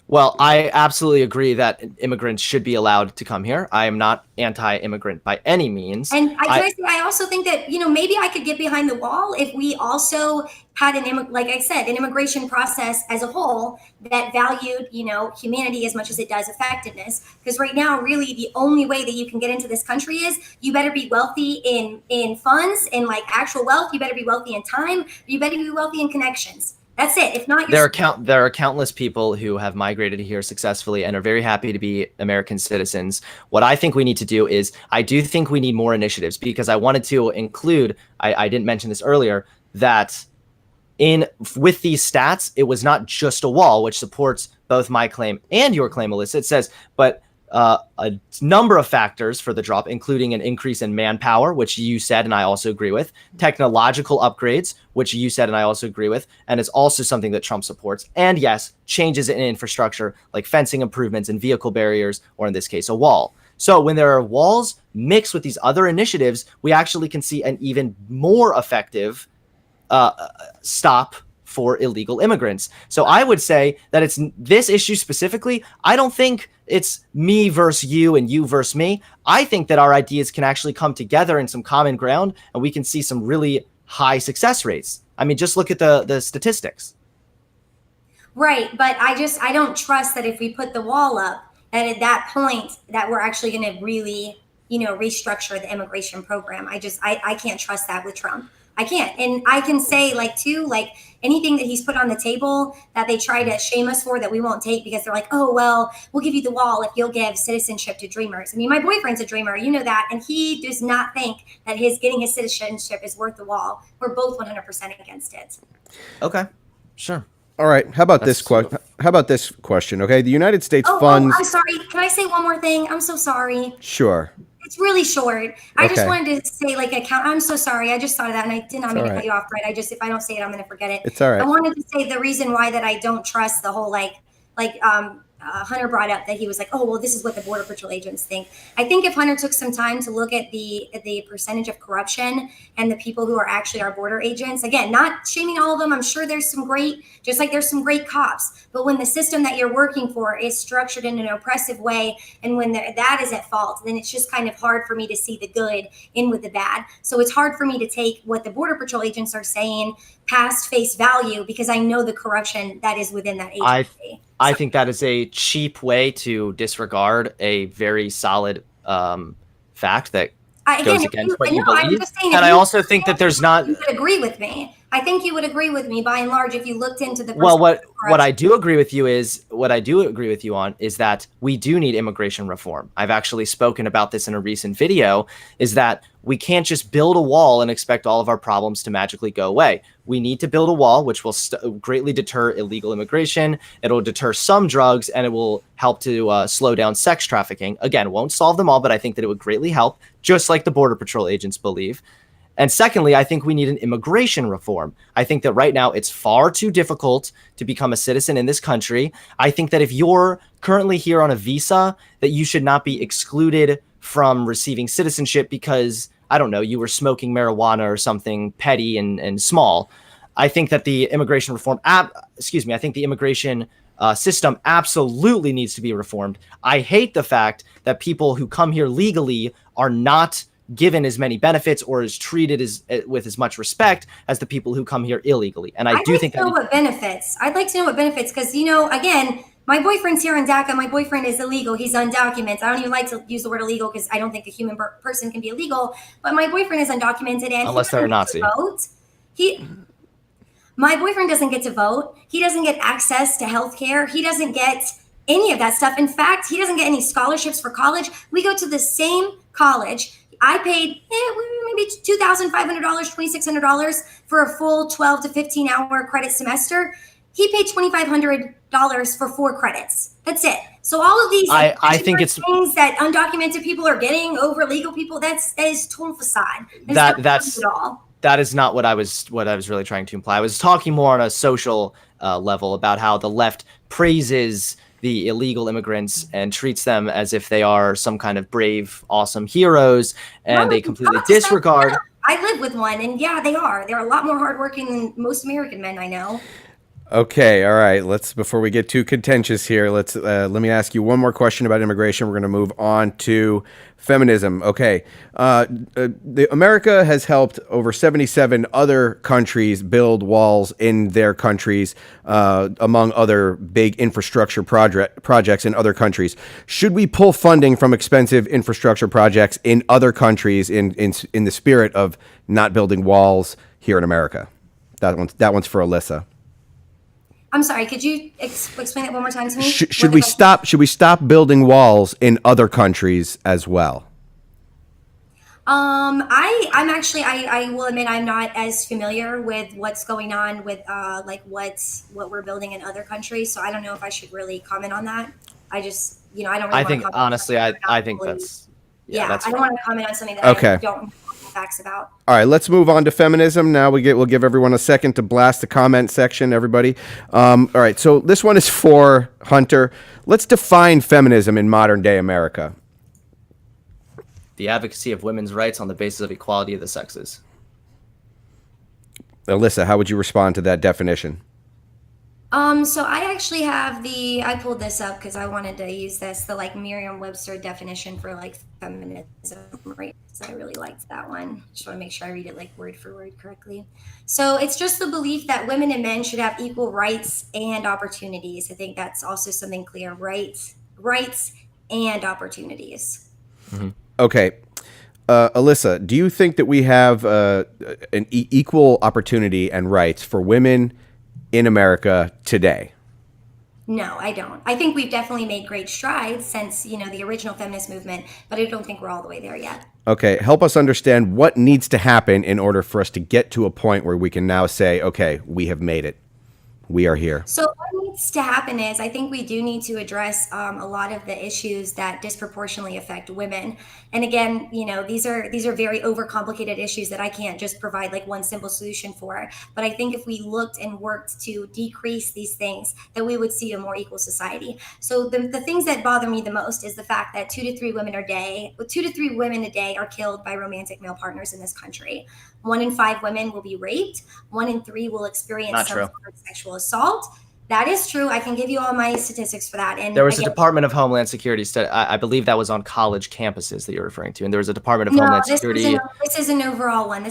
Well, I absolutely agree that immigrants should be allowed to come here. I am not anti-immigrant by any means. And I also think that, maybe I could get behind the wall if we also had an immigration process as a whole that valued, humanity as much as it does effectiveness. Because right now, really, the only way that you can get into this country is you better be wealthy in funds, in like actual wealth. You better be wealthy in time. You better be wealthy in connections. That's it. If not, there are countless people who have migrated here successfully and are very happy to be American citizens. What I think we need to do is, I do think we need more initiatives, because I wanted to include, I didn't mention this earlier, that with these stats, it was not just a wall, which supports both my claim and your claim, Alyssa. It says, but a number of factors for the drop, including an increase in manpower, which you said, and I also agree with, technological upgrades, which you said, and I also agree with, and it's also something that Trump supports, and yes, changes in infrastructure, like fencing improvements and vehicle barriers, or in this case, a wall. So when there are walls mixed with these other initiatives, we actually can see an even more effective stop for illegal immigrants. So I would say that it's this issue specifically. I don't think it's me versus you and you versus me. I think that our ideas can actually come together in some common ground, and we can see some really high success rates. I mean, just look at the statistics. Right, but I don't trust that if we put the wall up, that at that point that we're actually going to really, restructure the immigration program. I can't trust that with Trump. I can't. And I can say anything that he's put on the table that they try to shame us for that we won't take because they're like, oh, well, we'll give you the wall if you'll give citizenship to dreamers. I mean, my boyfriend's a dreamer, you know that. And he does not think that getting his citizenship is worth the wall. We're both 100% against it. Okay, sure. All right. How about this question? Okay. The United States funds. I'm sorry. Can I say one more thing? I'm so sorry. Sure. It's really short. I just wanted to say I'm so sorry. I just thought of that and I did not mean to cut you off, Brett. If I don't say it, I'm going to forget it. It's all right. I wanted to say the reason why that I don't trust the whole Hunter brought up that he was like, oh, well, this is what the Border Patrol agents think. I think if Hunter took some time to look at the percentage of corruption and the people who are actually our border agents, again, not shaming all of them. I'm sure there's some great, just like there's some great cops. But when the system that you're working for is structured in an oppressive way, and when that is at fault, then it's just kind of hard for me to see the good in with the bad. So it's hard for me to take what the Border Patrol agents are saying past face value because I know the corruption that is within that agency. I think that is a cheap way to disregard a very solid fact that goes against what you believe. And I also think that there's not. You would agree with me. I think you would agree with me by and large if you looked into the. Well, what I do agree with you on is that we do need immigration reform. I've actually spoken about this in a recent video. Is that we can't just build a wall and expect all of our problems to magically go away. We need to build a wall, which will greatly deter illegal immigration. It'll deter some drugs, and it will help to slow down sex trafficking. Again, won't solve them all, but I think that it would greatly help, just like the Border Patrol agents believe. And secondly, I think we need an immigration reform. I think that right now it's far too difficult to become a citizen in this country. I think that if you're currently here on a visa, that you should not be excluded from receiving citizenship because, I don't know, you were smoking marijuana or something petty and small. I think that the immigration reform, I think the immigration system absolutely needs to be reformed. I hate the fact that people who come here legally are not given as many benefits or is treated with as much respect as the people who come here illegally. And I'd like to know what benefits because, again, my boyfriend's here in DACA. My boyfriend is illegal. He's undocumented. I don't even like to use the word illegal because I don't think a human person can be illegal. But my boyfriend is undocumented and unless they're a Nazi. My boyfriend doesn't get to vote. He doesn't get access to health care. He doesn't get any of that stuff. In fact, he doesn't get any scholarships for college. We go to the same college. I paid maybe $2,500, $2,600 for a full 12 to 15 hour credit semester. He paid $2,500 for 4 credits. That's it. So all of these, I think it's things that undocumented people are getting over legal people. That is total facade. That's at all. That is not what I was really trying to imply. I was talking more on a social level about how the left praises the illegal immigrants and treats them as if they are some kind of brave, awesome heroes, and they completely disregard. I live with one, and yeah, they are. They're a lot more hardworking than most American men I know. Okay, all right. Before we get too contentious here, let me ask you one more question about immigration. We're going to move on to feminism. Okay, America has helped over 77 other countries build walls in their countries, among other big infrastructure projects in other countries. Should we pull funding from expensive infrastructure projects in other countries in the spirit of not building walls here in America? That one's for Alyssa. I'm sorry. Could you explain that one more time to me? Should we stop building walls in other countries as well? I will admit I'm not as familiar with what's going on with what we're building in other countries. So I don't know if I should really comment on that. I just I don't. Really I think honestly, I think that's I don't want to comment on something that I don't know facts about. All right, let's move on to feminism. Now we'll give everyone a second to blast the comment section, everybody. All right, so this one is for Hunter. Let's define feminism in modern day America. The advocacy of women's rights on the basis of equality of the sexes. Alyssa, how would you respond to that definition? So I actually have I pulled this up because I wanted to use the Merriam-Webster definition for feminism, right? So I really liked that one. Just want to make sure I read it word for word correctly. So it's just the belief that women and men should have equal rights and opportunities. I think that's also something clear, rights and opportunities. Mm-hmm. Okay. Alyssa, do you think that we have an equal opportunity and rights for women in America today? No, I don't. I think we've definitely made great strides since, the original feminist movement, but I don't think we're all the way there yet. Okay, help us understand what needs to happen in order for us to get to a point where we can now say, okay, we have made it. We are here. So what needs to happen is I think we do need to address a lot of the issues that disproportionately affect women. And again, these are very overcomplicated issues that I can't just provide one simple solution for. But I think if we looked and worked to decrease these things, that we would see a more equal society. So the things that bother me the most is the fact that 2 to 3 women a day are killed by romantic male partners in this country. 1 in 5 women will be raped. 1 in 3 will experience some sort of sexual assault. That is true. I can give you all my statistics for that. And there was a Department of Homeland Security study. I believe that was on college campuses that you're referring to. And there was a Department of Homeland Security. This is an overall one.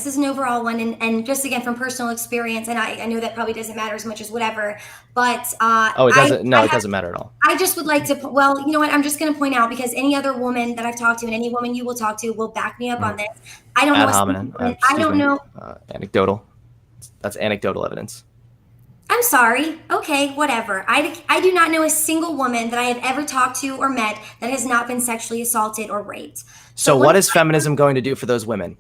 And just again, from personal experience, and I know that probably doesn't matter as much as whatever, but it doesn't. It doesn't matter at all. I just would like to, well, you know what? I'm just going to point out, because any other woman that I've talked to and any woman you will talk to will back me up on this. I don't know. I don't know. Anecdotal. That's anecdotal evidence. I'm sorry. Okay, whatever. I do not know a single woman that I have ever talked to or met that has not been sexually assaulted or raped. So what is feminism going to do for those women?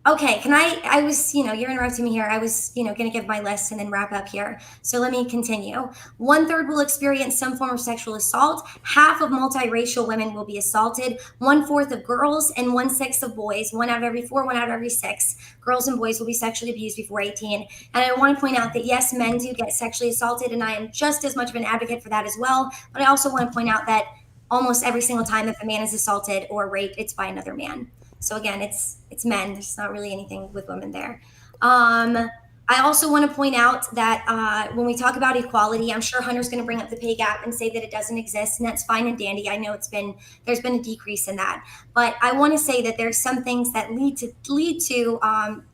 Okay, I was, you're interrupting me here. I was, going to give my list and then wrap up here. So let me continue. 1/3 will experience some form of sexual assault. Half of multiracial women will be assaulted. 1/4 of girls and 1/6 of boys. 1 out of every 4, 1 out of every 6 girls and boys will be sexually abused before 18. And I want to point out that yes, men do get sexually assaulted, and I am just as much of an advocate for that as well. But I also want to point out that almost every single time if a man is assaulted or raped, it's by another man. So again, it's men. There's not really anything with women there. I also want to point out that when we talk about equality, I'm sure Hunter's going to bring up the pay gap and say that it doesn't exist, and that's fine and dandy. I know there's been a decrease in that, but I want to say that there's some things that lead to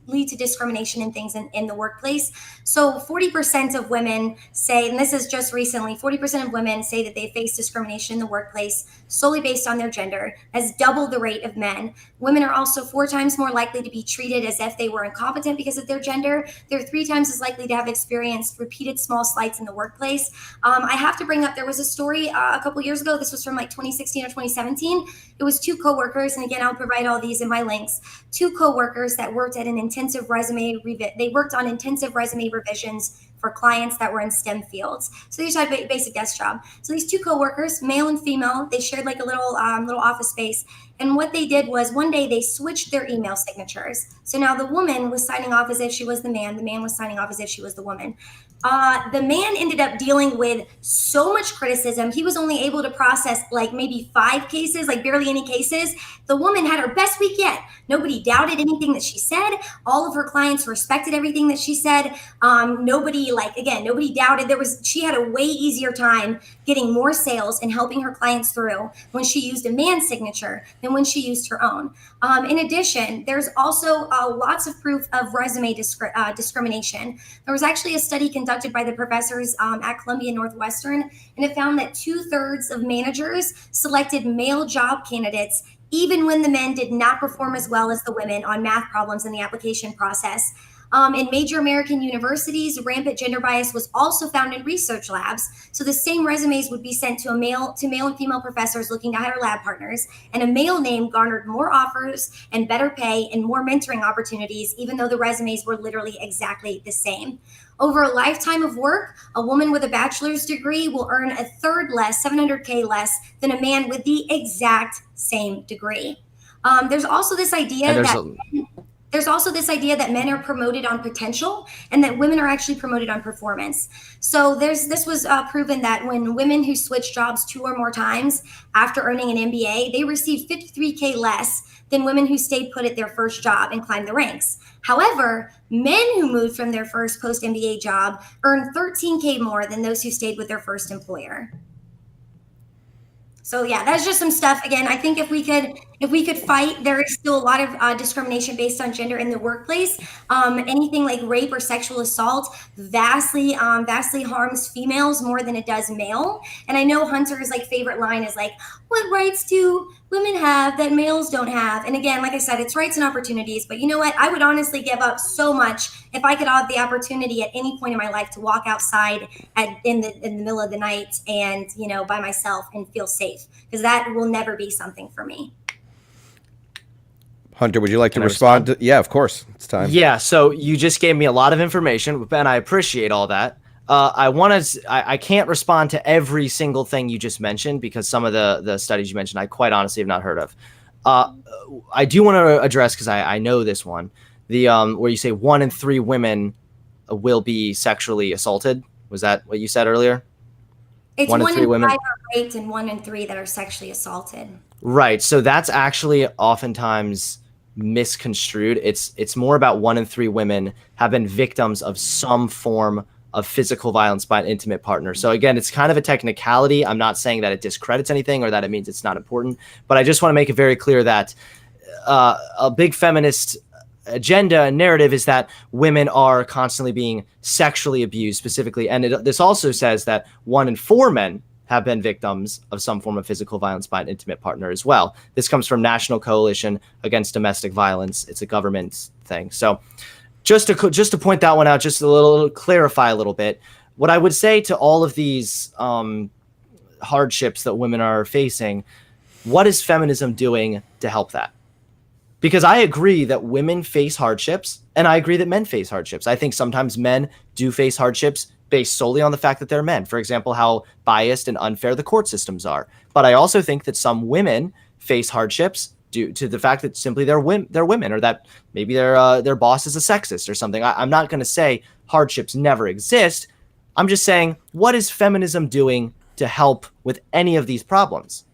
lead to discrimination and things in the workplace. So 40% of women say, and this is just recently, 40% of women say that they face discrimination in the workplace solely based on their gender, as double the rate of men. Women are also 4 times more likely to be treated as if they were incompetent because of their gender. They're 3 times as likely to have experienced repeated small slights in the workplace. I have to bring up, there was a story a couple years ago. This was from like 2016 or 2017. It was 2 coworkers, and again, I'll provide all these in my links. 2 coworkers that worked at an intensive resume they worked on intensive resume revisions for clients that were in STEM fields. So they just had a basic desk job. So these 2 coworkers, male and female, they shared like a little office space. And what they did was one day they switched their email signatures. So now the woman was signing off as if she was the man was signing off as if she was the woman. The man ended up dealing with so much criticism. He was only able to process like maybe 5 cases, like barely any cases. The woman had her best week yet. Nobody doubted anything that she said. All of her clients respected everything that she said. Nobody doubted. She had a way easier time getting more sales and helping her clients through when she used a man's signature than when she used her own. In addition, there's also lots of proof of resume discrimination. There was actually a study conducted by the professors at Columbia Northwestern, and it found that 2/3 of managers selected male job candidates even when the men did not perform as well as the women on math problems in the application process. In major American universities, rampant gender bias was also found in research labs. So the same resumes would be sent to male and female professors looking to hire lab partners, and a male name garnered more offers and better pay and more mentoring opportunities, even though the resumes were literally exactly the same. Over a lifetime of work, a woman with a bachelor's degree will earn 1/3 less, $700K less, than a man with the exact same degree. There's also this idea that men are promoted on potential and that women are actually promoted on performance. So this was proven that when women who switch jobs 2 or more times after earning an MBA, they receive 53K less than women who stayed put at their first job and climbed the ranks. However, men who moved from their first post-MBA job earn 13K more than those who stayed with their first employer. So yeah, that's just some stuff. Again, I think if we could fight, there is still a lot of discrimination based on gender in the workplace. Anything like rape or sexual assault vastly harms females more than it does male. And I know Hunter's like favorite line is like, "What rights do women have that males don't have?" And again, like I said, it's rights and opportunities. But you know what? I would honestly give up so much if I could have the opportunity at any point in my life to walk outside in the middle of the night and by myself and feel safe, because that will never be something for me. Hunter, would you like to respond? Yeah, of course. It's time. Yeah, so you just gave me a lot of information, and I appreciate all that. I can't respond to every single thing you just mentioned because some of the studies you mentioned I quite honestly have not heard of. I do want to address, because I know this one, the where you say 1 in 3 women will be sexually assaulted. Was that what you said earlier? It's 1 in 3 women are raped and 1 in 3 that are sexually assaulted. Right. So that's actually oftentimes misconstrued. It's more about 1 in 3 women have been victims of some form of physical violence by an intimate partner. So again, it's kind of a technicality. I'm not saying that it discredits anything or that it means it's not important, but I just want to make it very clear that a big feminist agenda and narrative is that women are constantly being sexually abused specifically. And this also says that 1 in 4 men have been victims of some form of physical violence by an intimate partner as well. This comes from National Coalition Against Domestic Violence. It's a government thing. So just to point that one out, just a little clarify a little bit, what I would say to all of these hardships that women are facing, what is feminism doing to help that? Because I agree that women face hardships, and I agree that men face hardships. I think sometimes men do face hardships based solely on the fact that they're men. For example, how biased and unfair the court systems are. But I also think that some women face hardships due to the fact that simply they're women, or that maybe their boss is a sexist or something. I'm not going to say hardships never exist. I'm just saying, what is feminism doing to help with any of these problems?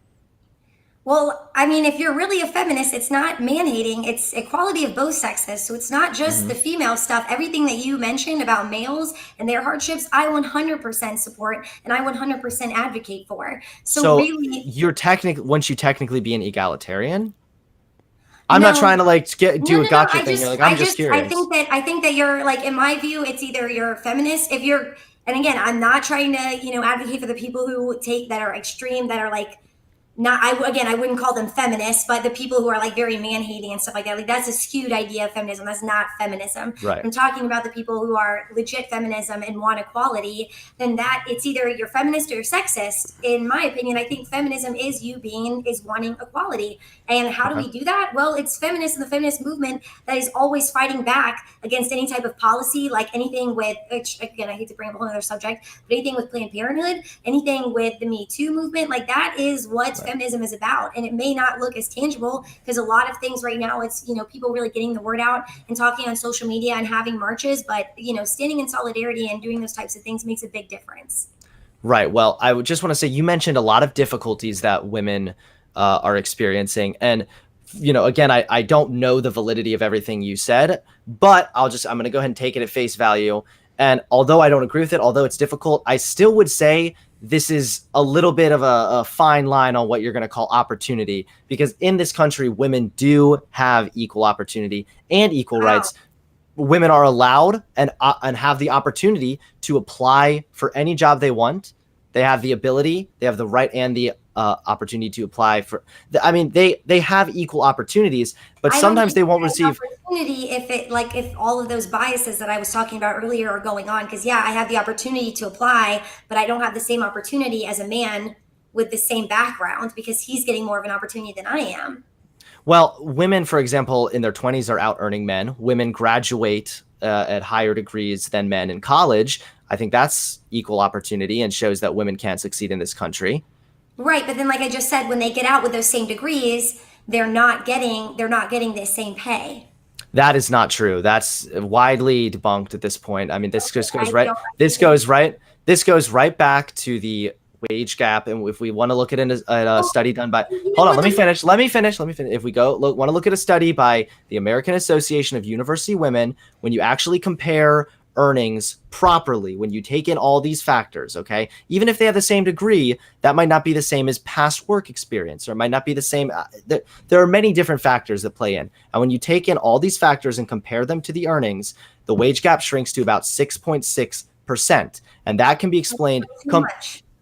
Well, I mean, if you're really a feminist, it's not man-hating, it's equality of both sexes. So it's not just the female stuff. Everything that you mentioned about males and their hardships, I 100% support and I 100% advocate for. So really, you're wouldn't you technically be an egalitarian? I'm not No. trying to like do a gotcha I thing. just, Like, I'm just curious. I think that you're like, in my view, it's either you're a feminist if you're, and again, I'm not trying to, advocate for the people who that are extreme, that are like, not, I wouldn't call them feminists, but the people who are like very man-hating and stuff like that, like that's a skewed idea of feminism. That's not feminism. Right. I'm talking about the people who are legit feminism and want equality. Then that it's either you're feminist or you're sexist. In my opinion, I think feminism is wanting equality. And how do we do that? Well, it's feminists and the feminist movement that is always fighting back against any type of policy, like anything with, which again, I hate to bring up a whole other subject, but anything with Planned Parenthood, anything with the Me Too movement, like that is what feminism is about. And it may not look as tangible because a lot of things right now, it's, people really getting the word out and talking on social media and having marches, but, standing in solidarity and doing those types of things makes a big difference. Right. Well, I would just want to say you mentioned a lot of difficulties that women are experiencing. And, again, I don't know the validity of everything you said, but I'm going to go ahead and take it at face value. And although I don't agree with it, although it's difficult, I still would say this is a little bit of a fine line on what you're going to call opportunity, because in this country, women do have equal opportunity and equal rights. Women are allowed and have the opportunity to apply for any job they want. They have the ability, they have the right and the opportunity to apply for. They have equal opportunities, but sometimes they won't receive opportunity if all of those biases that I was talking about earlier are going on. Because I have the opportunity to apply, but I don't have the same opportunity as a man with the same background because he's getting more of an opportunity than I am. Well, women, for example, in their 20s are out earning men. Women graduate at higher degrees than men in college. I think that's equal opportunity and shows that women can't succeed in this country. Right, but then like I just said, when they get out with those same degrees, they're not getting the same pay. That is not true. That's widely debunked at this point. I mean, this goes right back to the wage gap. And if we want to look at a study done by, hold on, let me finish. If we want to look at a study by the American Association of University Women, when you actually compare earnings properly, when you take in all these factors, okay, even if they have the same degree, that might not be the same as past work experience, or it might not be the same. There are many different factors that play in. And when you take in all these factors and compare them to the earnings, the wage gap shrinks to about 6.6%. And that can be explained.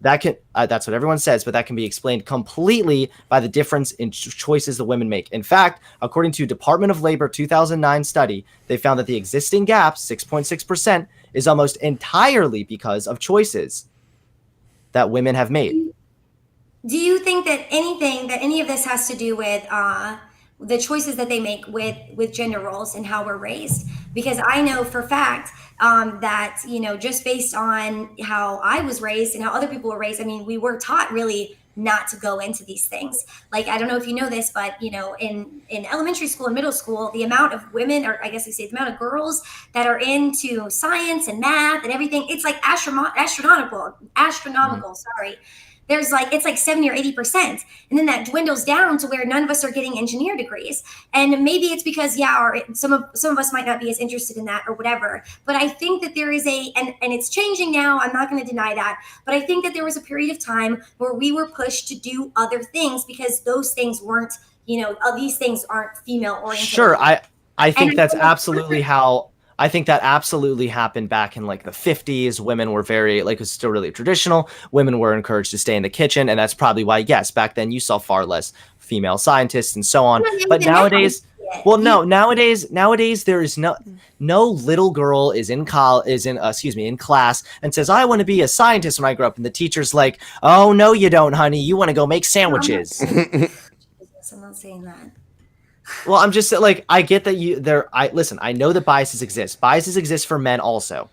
That's what everyone says, but that can be explained completely by the difference in choices that women make. In fact, according to Department of Labor 2009 study, they found that the existing gap, 6.6%, is almost entirely because of choices that women have made. Do you think that any of this has to do with the choices that they make with gender roles and how we're raised? Because I know for fact that, just based on how I was raised and how other people were raised, we were taught really not to go into these things. Like, I don't know if you know this, but, in elementary school and middle school, the amount of women, or I guess they say the amount of girls that are into science and math and everything, it's like astronomical, sorry. There's it's like 70 or 80%. And then that dwindles down to where none of us are getting engineer degrees. And maybe it's because, or some of us might not be as interested in that or whatever. But I think that there is and it's changing now. I'm not going to deny that. But I think that there was a period of time where we were pushed to do other things because those things weren't, these things aren't female oriented. Sure. I think that's absolutely how. I think that absolutely happened back in the 50s. Women were very, it's still really traditional. Women were encouraged to stay in the kitchen. And that's probably why, yes, back then you saw far less female scientists and so on. But nowadays, nowadays there is no little girl is in class and says, I want to be a scientist when I grow up. And the teacher's like, oh, no, you don't, honey. You want to go make sandwiches. I'm not saying that. Well, I'm just I get that I know that biases exist. Biases exist for men also.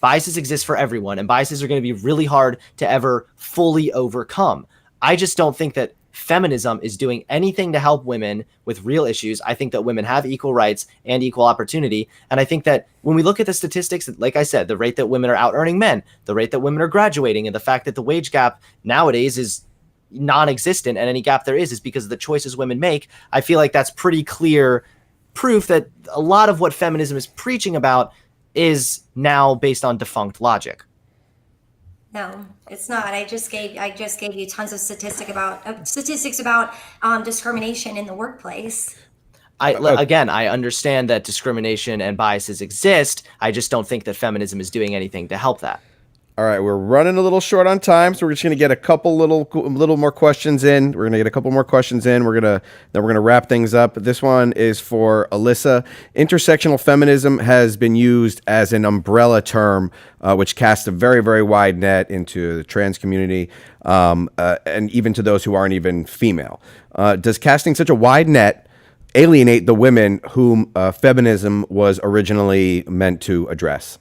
Biases exist for everyone, and biases are going to be really hard to ever fully overcome. I just don't think that feminism is doing anything to help women with real issues. I think that women have equal rights and equal opportunity. And I think that when we look at the statistics, like I said, the rate that women are out earning men, the rate that women are graduating, and the fact that the wage gap nowadays is non-existent, and any gap there is because of the choices women make, I feel like that's pretty clear proof that a lot of what feminism is preaching about is now based on defunct logic. No, it's not. I just gave you tons of statistics about discrimination in the workplace. Again, I understand that discrimination and biases exist. I just don't think that feminism is doing anything to help that. All right, we're running a little short on time, so we're just going to get a couple little more questions in. We're going to get a couple more questions in. We're going to wrap things up. This one is for Alyssa. Intersectional feminism has been used as an umbrella term, which casts a very, very wide net into the trans community, and even to those who aren't even female. Does casting such a wide net alienate the women whom feminism was originally meant to address?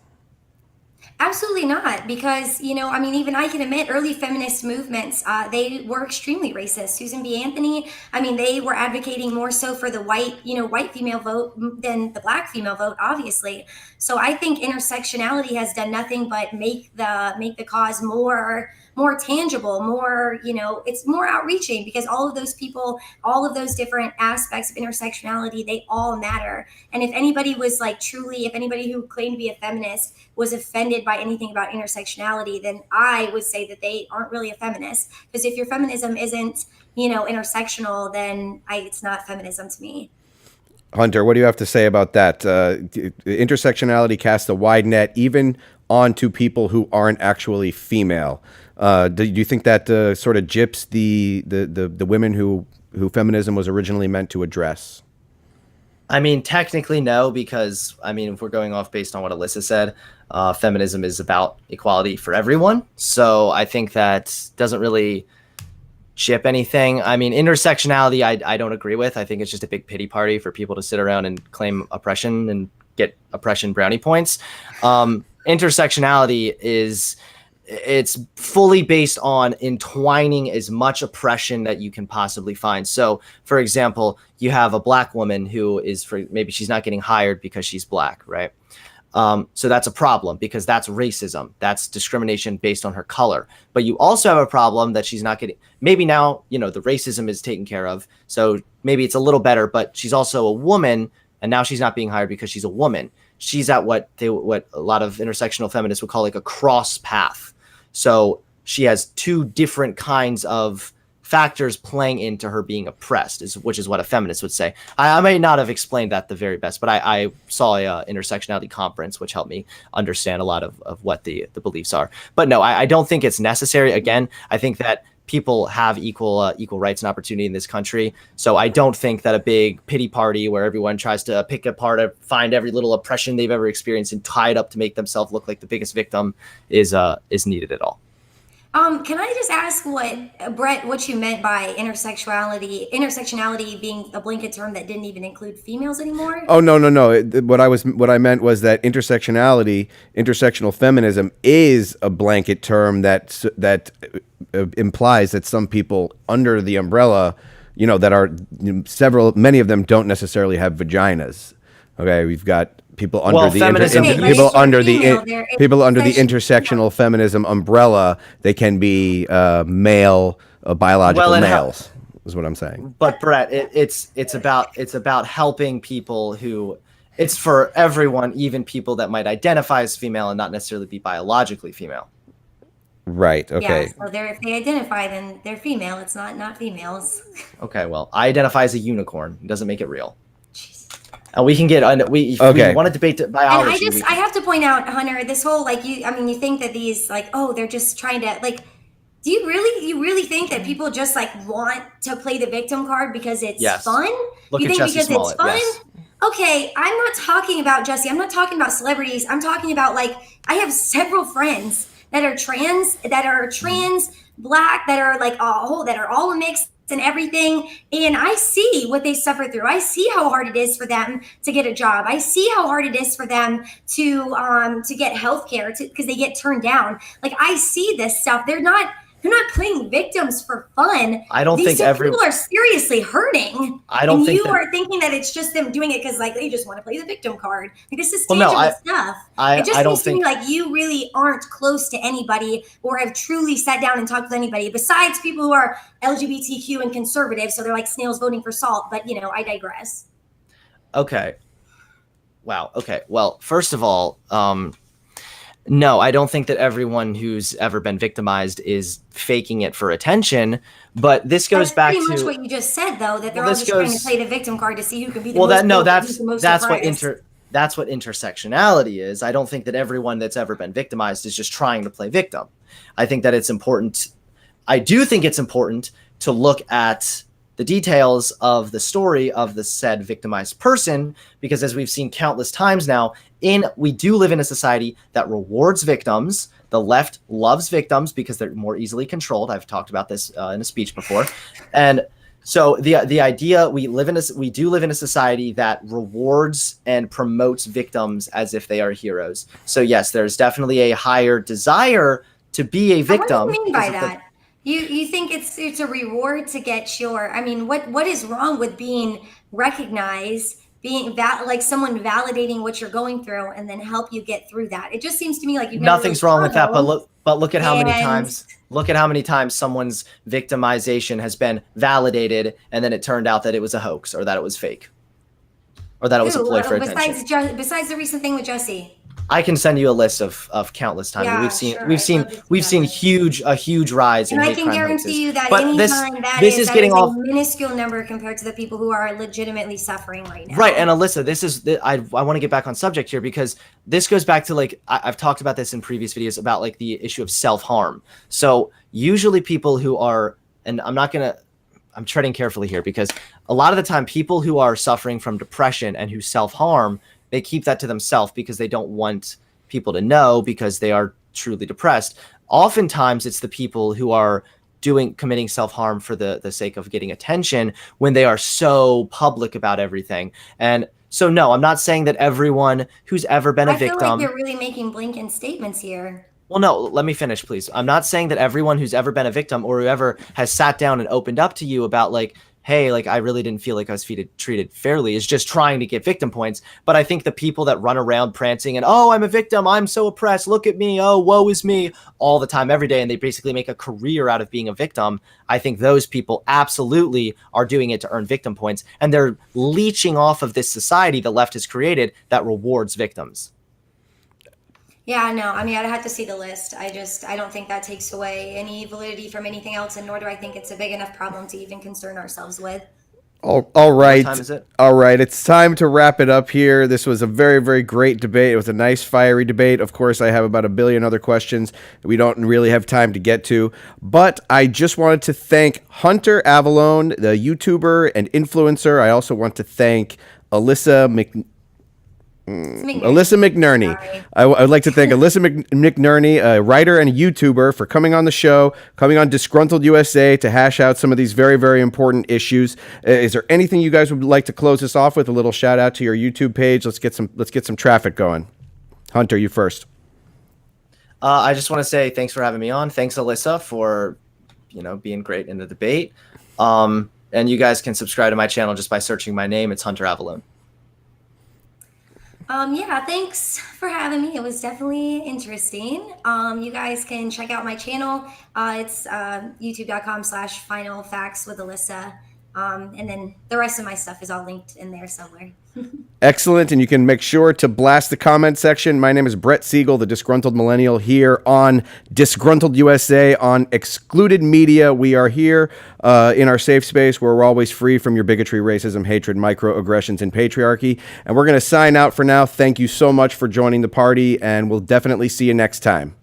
Absolutely not, because, I mean, even I can admit early feminist movements, they were extremely racist. Susan B. Anthony, I mean, they were advocating more so for the white female vote than the black female vote, obviously. So I think intersectionality has done nothing but make the cause more tangible, it's more outreaching, because all of those people, all of those different aspects of intersectionality, they all matter. And if anybody who claimed to be a feminist was offended by anything about intersectionality, then I would say that they aren't really a feminist. Because if your feminism isn't, intersectional, then it's not feminism to me. Hunter, what do you have to say about that? Intersectionality casts a wide net, even onto people who aren't actually female. Do you think that sort of gyps the women who feminism was originally meant to address? I mean, technically no, because if we're going off based on what Alyssa said, feminism is about equality for everyone. So I think that doesn't really chip anything. I mean, intersectionality, I don't agree with. I think it's just a big pity party for people to sit around and claim oppression and get oppression brownie points. Intersectionality it's fully based on entwining as much oppression that you can possibly find. So, for example, you have a black woman who maybe she's not getting hired because she's black, right? So that's a problem, because that's racism. That's discrimination based on her color. But you also have a problem that she's not getting, maybe now, the racism is taken care of. So maybe it's a little better, but she's also a woman, and now she's not being hired because she's a woman. She's at what a lot of intersectional feminists would call like a cross path. So she has two different kinds of factors playing into her being oppressed, which is what a feminist would say. I may not have explained that the very best, but I saw a intersectionality conference, which helped me understand a lot of what the beliefs are. But no, I don't think it's necessary. Again, I think that people have equal rights and opportunity in this country. So I don't think that a big pity party where everyone tries to pick apart and find every little oppression they've ever experienced and tie it up to make themselves look like the biggest victim is needed at all. Can I just ask what you meant by intersectionality being a blanket term that didn't even include females anymore? Oh, no. What I meant was that intersectional feminism is a blanket term that implies that some people under the umbrella, that are many of them don't necessarily have vaginas. Okay, we've got people under the intersectional feminism umbrella. They can be biological males. Is what I'm saying. But Brett, it's about helping people who. It's for everyone, even people that might identify as female and not necessarily be biologically female. Right. Okay. Yeah, so if they identify, then they're female. It's not females. Okay. Well, I identify as a unicorn. It doesn't make it real. And we can get on. We want to debate biology. And I have to point out, Hunter, this whole you think that these they're just trying to do you really think that people just want to play the victim card because it's fun? Look you at think Jussie because Smollett. it's fun? Yes. Okay, I'm not talking about Jussie. I'm not talking about celebrities. I'm talking about I have several friends that are trans, black, that are that are all a mix and everything, and I see what they suffer through. I see how hard it is for them to get a job. I see how hard it is for them to get health care because they get turned down. I see this stuff. They're not playing victims for fun. I don't think people are seriously hurting. I don't think you are thinking that it's just them doing it because they just want to play the victim card. This is tangible stuff. It just seems to me like you really aren't close to anybody or have truly sat down and talked with anybody besides people who are LGBTQ and conservative. So they're like snails voting for salt. But I digress. Okay. Wow. Okay. Well, first of all, No, I don't think that everyone who's ever been victimized is faking it for attention, but this goes That's back pretty much to what you just said, though, that they're well, all this just trying to goes play the victim card to see who can be the well most that no guilty, who's the most that's what suppressed. that's what intersectionality is. I don't think that everyone that's ever been victimized is just trying to play victim. I think that it's important. I do think it's important to look at the details of the story of the said victimized person, because as we've seen countless times now, we do live in a society that rewards victims. The left loves victims because they're more easily controlled. I've talked about this in a speech before. And so the idea, we do live in a society that rewards and promotes victims as if they are heroes. So yes, there's definitely a higher desire to be a victim. What do you mean by that? You think it's a reward to get your? I mean, what is wrong with being recognized, being like someone validating what you're going through, and then help you get through that? It just seems to me like you've never Nothing's really wrong with that, struggled. but look at how many And times someone's victimization has been validated, and then it turned out that it was a hoax, or that it was fake, or that it was a ploy for attention. besides the recent thing with Jesse. I can send you a list of countless times. Yeah, we've seen sure. we've seen we've seen a huge rise in And I hate can crime guarantee hoaxes. you that But anytime this is getting a off minuscule number compared to the people who are legitimately suffering right now. right. And Alyssa, I want to get back on subject here, because this goes back to, like, I've talked about this in previous videos about, like, the issue of self-harm. So usually people who are, and I'm treading carefully here, because a lot of the time people who are suffering from depression and who self-harm, they keep that to themselves because they don't want people to know, because they are truly depressed. Oftentimes it's the people who are committing self-harm for the sake of getting attention, when they are so public about everything. And so no, I'm not saying that everyone who's ever been a victim. I feel like you're really making blanket statements here. Well, no, let me finish, please. I'm not saying that everyone who's ever been a victim, or whoever has sat down and opened up to you about, like, hey, like, I really didn't feel like I was treated fairly, is just trying to get victim points. But I think the people that run around prancing and, oh, I'm a victim, I'm so oppressed, look at me, oh, woe is me, all the time, every day, and they basically make a career out of being a victim, I think those people absolutely are doing it to earn victim points. And they're leeching off of this society the left has created that rewards victims. Yeah, no, I mean, I'd have to see the list. I don't think that takes away any validity from anything else, and nor do I think it's a big enough problem to even concern ourselves with. All right. What time is it? All right. It's time to wrap it up here. This was a very, very great debate. It was a nice, fiery debate. Of course, I have about a billion other questions that we don't really have time to get to. But I just wanted to thank Hunter Avalone, the YouTuber and influencer. I also want to thank Alyssa McNerney. I would like to thank Alyssa McNerney, a writer and a YouTuber, for coming on the show, coming on Disgruntled USA to hash out some of these very, very important issues. Is there anything you guys would like to close us off with? A little shout out to your YouTube page. Let's get some traffic going. Hunter, you first. I just want to say thanks for having me on. Thanks, Alyssa, for being great in the debate. And you guys can subscribe to my channel just by searching my name. It's Hunter Avalone. Yeah, thanks for having me. It was definitely interesting. You guys can check out my channel. It's youtube.com/Final Facts with Alyssa. And then the rest of my stuff is all linked in there somewhere. Excellent. And you can make sure to blast the comment section. My name is Brett Segal, the Disgruntled Millennial, here on Disgruntled USA on Xcluded Media. We are here in our safe space where we're always free from your bigotry, racism, hatred, microaggressions, and patriarchy. And we're going to sign out for now. Thank you so much for joining the party, and we'll definitely see you next time.